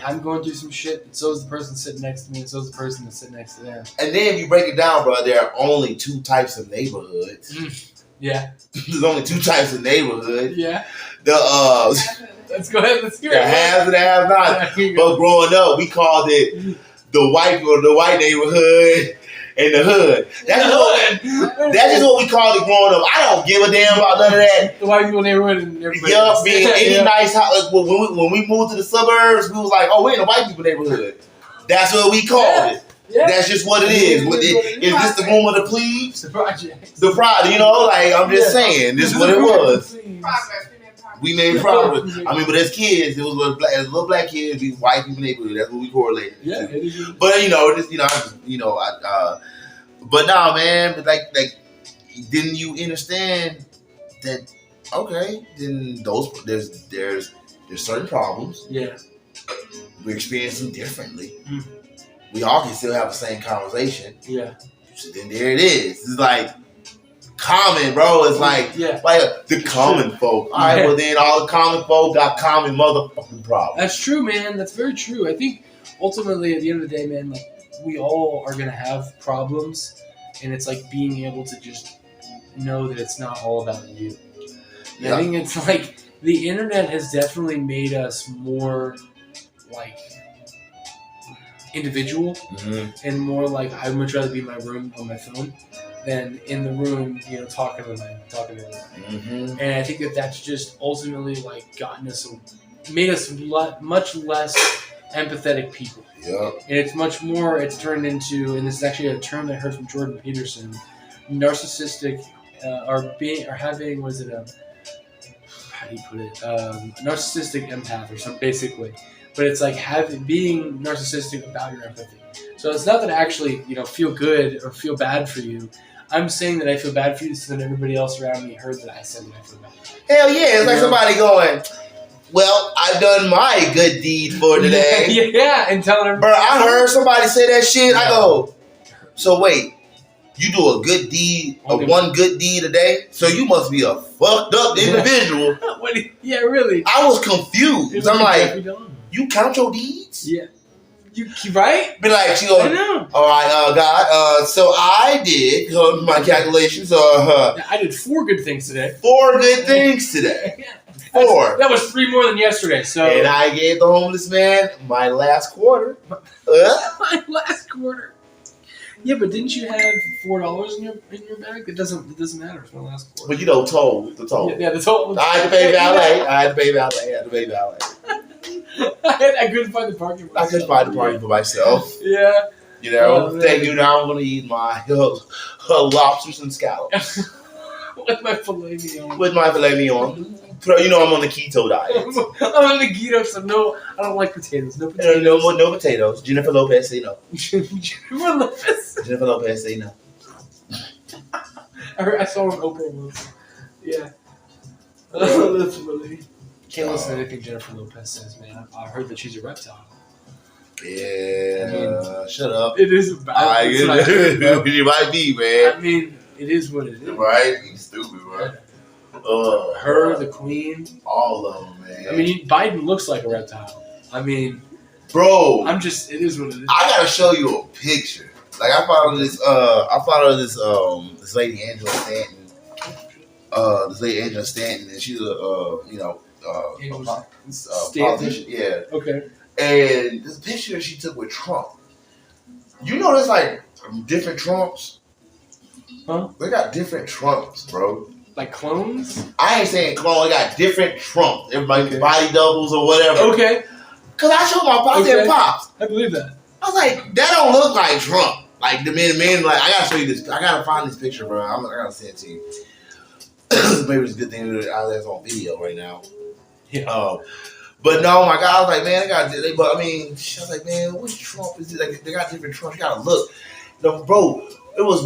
I'm going through some shit, and so is the person sitting next to me, and so is the person that's sitting next to them. And then if you break it down, bro, there are only 2 types of neighborhoods. Yeah. There's only 2 types of neighborhoods. Yeah. Let's go ahead. Let's hear it. The haves and the have-nots. But growing up, we called it the white neighborhood. In the hood. That's just what we called it growing up. I don't give a damn about none of that. The white people neighborhood and everybody. Yeah, being any nice house. Like, when we moved to the suburbs, we was like, oh, we're in the white people neighborhood. That's what we called it. Yeah. That's just what it is. Is this the room of the plebes? The project. The project, like, I'm just saying, this is what it was. We made progress. I mean, but as kids, it was little black kids, these white people neighborhood. That's what we correlated. Yeah. But but nah, man. But like, didn't you understand that? Okay, then there's certain problems. Yeah. We experience them differently. We all can still have the same conversation. Yeah. So then there it is. It's like. Common, bro. It's like the common folk. All right, well then all the common folk got common motherfucking problems. That's true, man. That's very true. I think ultimately at the end of the day, man, like we all are gonna have problems, and it's like being able to just know that it's not all about you. Yeah. I think it's like the internet has definitely made us more like individual and more like I'd much rather be in my room on my phone than in the room, talking to everybody. And I think that that's just ultimately like made us much less empathetic people. Yeah. And it's much more. It's turned into, and this is actually a term that I heard from Jordan Peterson, narcissistic, or having, was it how do you put it? Narcissistic empath or something, basically. But it's like being narcissistic about your empathy. So it's not that I actually, feel good or feel bad for you. I'm saying that I feel bad for you so that everybody else around me heard that I said that I feel bad. Hell yeah, it's like somebody going, well, I've done my good deed for today. Yeah, and telling everybody. Bro, I heard somebody say that shit. I go, so wait, you do a good deed, one good deed a day? So you must be a fucked up individual. Yeah, really. I was confused. I'm like, you count your deeds? Yeah. You right? Be like, she goes, I know. All right, God. So I did my calculations. I did 4 good things today. 4 good things today. Yeah. 4. That was 3 more than yesterday. So. And I gave the homeless man my last quarter. My last quarter. Yeah, but didn't you have $4 in your bag? It doesn't matter. It's my last quarter. But the toll. Yeah, the toll. I had to pay valet. I had to pay valet. I couldn't find the parking. I couldn't find the parking for myself. Yeah. Thank you. Now I'm gonna eat my lobsters and scallops with my filet mignon. I'm on the keto diet. I'm on the keto, so no, I don't like potatoes. No potatoes. No potatoes. Jennifer Lopez, say no. Jennifer Lopez, say no. I saw an Oprah once. Yeah. That's funny. Can't listen to anything Jennifer Lopez says, man. I heard that she's a reptile. Yeah. Shut up. It is bad. You might be, man. I mean, it is what it is. Right? You stupid, bro. Her, the queen. All of them, man. I mean, Biden looks like a reptile. I mean, bro. it is what it is. I gotta show you a picture. Like I follow this lady Angela Stanton. And she's a politician. Yeah. Okay. And this picture she took with Trump. You know, there's like different Trumps. Huh? They got different Trumps, bro. Like clones? I ain't saying clone. They got different Trumps. Everybody body doubles or whatever. Okay. Cause I showed my pops and pops. I believe that. I was like, that don't look like Trump. Like the men. Like I gotta show you this. I gotta find this picture, bro. I gotta send it to you. Maybe it's a good thing that it's on video right now. Yeah. But no, my God, I was like, man, but I mean, I was like, man, which Trump is it? Like, they got different Trumps. You gotta look. No, bro, it was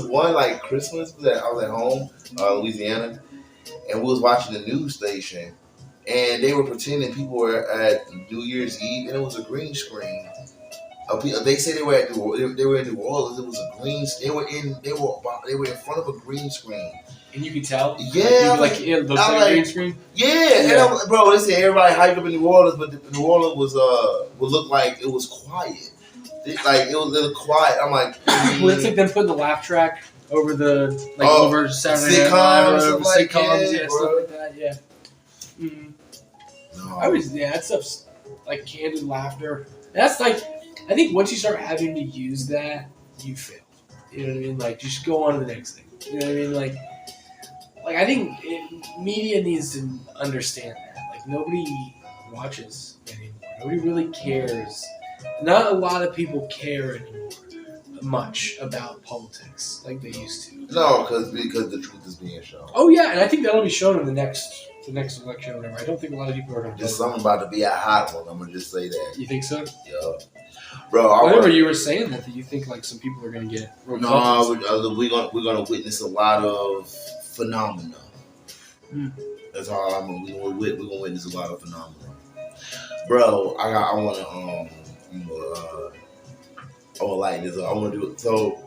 one like Christmas that I was at home, Louisiana, and we was watching the news station, and they were pretending people were at New Year's Eve, and it was a green screen. They say they were in New Orleans. It was a green. They were in front of a green screen. And you could tell? Yeah. Like it looks like a green screen? Yeah. And bro, they said everybody hyped up in New Orleans, but New Orleans would look like it was quiet. It was quiet. I'm like, well, it's like them putting the laugh track over over Saturday Night Live, over sitcoms, stuff like that, yeah. Mm-hmm. No. That stuff's like candid laughter. That's like, I think once you start having to use that, you fail. You know what I mean? Like, just go on to the next thing. You know what I mean? Like I think media needs to understand that. Like, nobody watches anymore. Nobody really cares. Not a lot of people care anymore much about politics like they used to. No, because the truth is being shown. Oh yeah, and I think that'll be shown in the next election or whatever. I don't think a lot of people are going to. Just something about to be a hot one. I'm gonna just say that. You think so? Yeah. Bro, whenever you were saying that you think like some people are going to get. No, we're gonna witness a lot of phenomena. That's all we're gonna witness a lot of phenomena. Bro, I want to lighten this up. I want to do it. So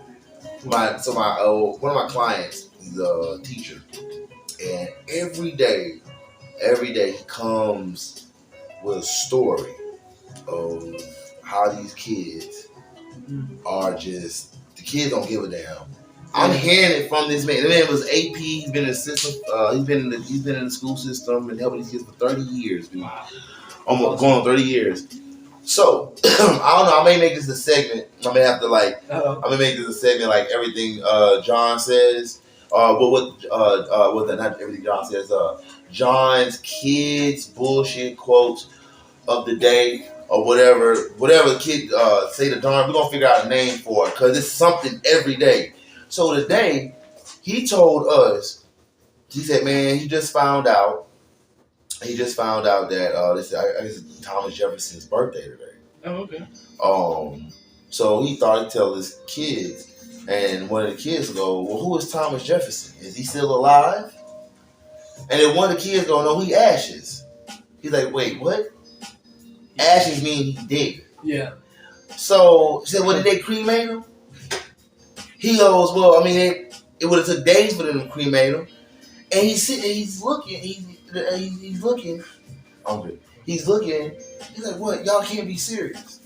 one of my clients, he's a teacher, and every day he comes with a story of how these kids are just, the kids don't give a damn. I'm hearing it from this man. The man was AP. He's been in the system. He's been in the school system and helping these kids for 30 years, dude. Wow. Almost going on 30 years. So I don't know. I may make this a segment. I may have to I'm gonna make this a segment like everything John says. Not everything John says. John's kids bullshit quotes of the day or whatever the kid say to John. We're gonna figure out a name for it because it's something every day. So today he told us. He said, "Man, he just found out that this is Thomas Jefferson's birthday today." Oh, okay. So he thought he'd tell his kids, and one of the kids go, "Well, who is Thomas Jefferson? Is he still alive?" And then one of the kids go, "No, he ashes." He's like, "Wait, what? Ashes mean he dead?" Yeah. So he said, "Well, did they cremate him?" He goes, "Well, I mean, it would have took days for them to cremate him." And he's looking. He's looking. He's looking. He's like, "What? Y'all can't be serious."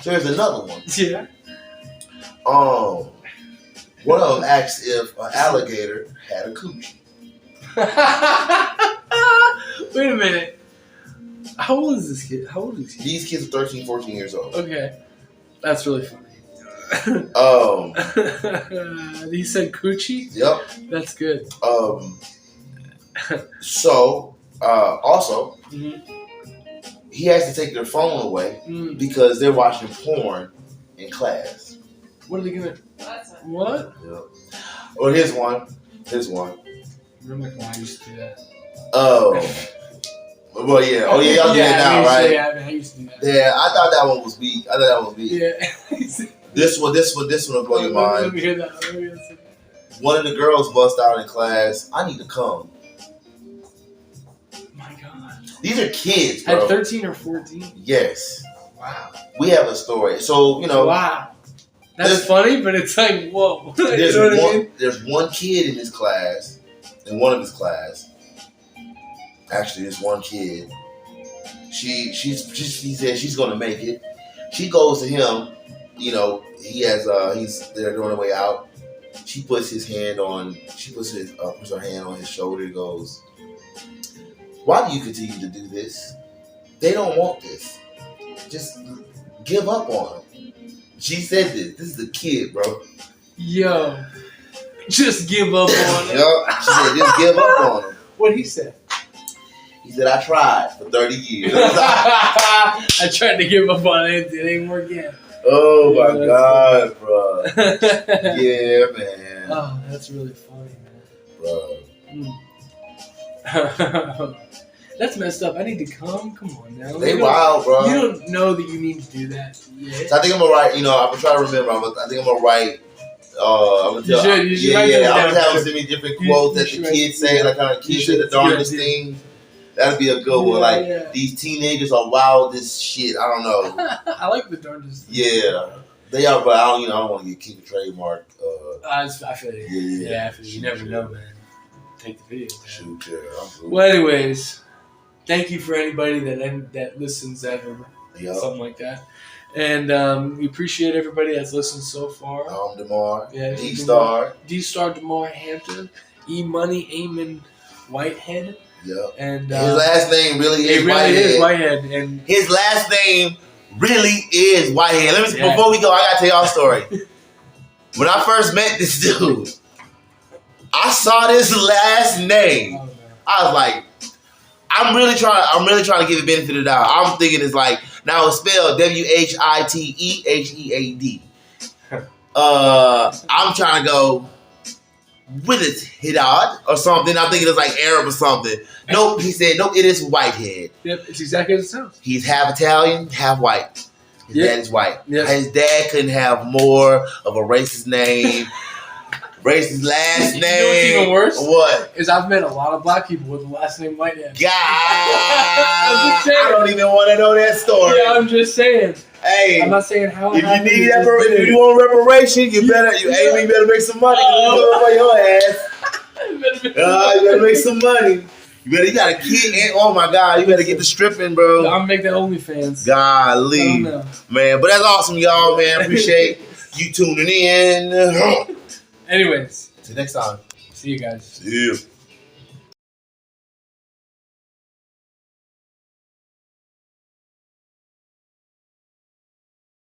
So there's another one. Yeah. One of them asked if an alligator had a coochie. Wait a minute. How old is this kid? These kids are 13, 14 years old. Okay. That's really funny. He said coochie? Yep. That's good. So, also, he has to take their phone away because they're watching porn in class. What are they gonna? What? Yep. Well, here's one. Remember when I used to do that? Oh. Well, yeah. Oh, yeah, y'all do it now, right? Yeah, I used to do that. Yeah, I thought that one was weak. Yeah. This one will blow your mind. Let me hear that. One of the girls bust out in class, "I need to come." My God. These are kids, bro. At 13 or 14? Yes. Wow. We have a story. So, Wow. That's funny, but it's like, whoa. There's one kid in his class, in one of his class. Actually, there's one kid. She said she's gonna make it. She goes to him. They're on their way out. She puts her hand on his shoulder and goes, "Why do you continue to do this? They don't want this. Just give up on them." She said this. This is a kid, bro. Yo. Just give up on them. Yup. She said, "Just give up on them." What'd he say? He said, "I tried for 30 years. I tried to give up on it. It ain't working. Oh my God, bro. Yeah, man. Oh, that's really funny, man. Bro. That's messed up. I need to come. Come on now. They wild, bro. You don't know that you need to do that yet. So I think I'm gonna write. I'm gonna try to remember. I think I'm gonna write. I'm gonna tell. You should I'm gonna have them send me different quotes that the kids say, like how the kids say the darndest things. That'd be a good one. Like these teenagers are wild as shit. I don't know. I like the darndest. Yeah, they are, but I don't want to get kicked trademark. I feel you. Yeah, I feel you. You never know, man. Take the video. Shoot, yeah. Well, anyways, thank you for anybody that listens ever. Yep. Something like that. And we appreciate everybody that's listened so far. DeMar. Yeah, D-Star. D-Star DeMar Hampton. E-Money Eamon Whitehead. Yep. And his last name really is Whitehead. It is Whitehead. And his last name really is Whitehead. Let me before we go, I gotta tell y'all a story. When I first met this dude, I saw this last name. Oh, I was like, I'm really trying to give it benefit of the doubt. I'm thinking it's like, now it's spelled Whitehead. I'm trying to go with it Hidad or something. I'm thinking it's like Arab or something. Nope, he said, nope, it is Whitehead. Yep, it's exactly as it sounds. He's half Italian, half white. His dad is white. Yep. His dad couldn't have more of a racist name. Racist last name. You know what's even worse? What? Is I've met a lot of black people with the last name Whitehead. God, I don't even want to know that story. Yeah, I'm just saying. Hey, I'm not saying how. If you need if you want reparation, you better make some money. For your ass. You better make some money. You got a kid, and oh my God, you better get the stripping, bro. I'm gonna make that OnlyFans. Golly, man. But that's awesome, y'all, man. Appreciate you tuning in. Anyways, till next time. See you guys. See you.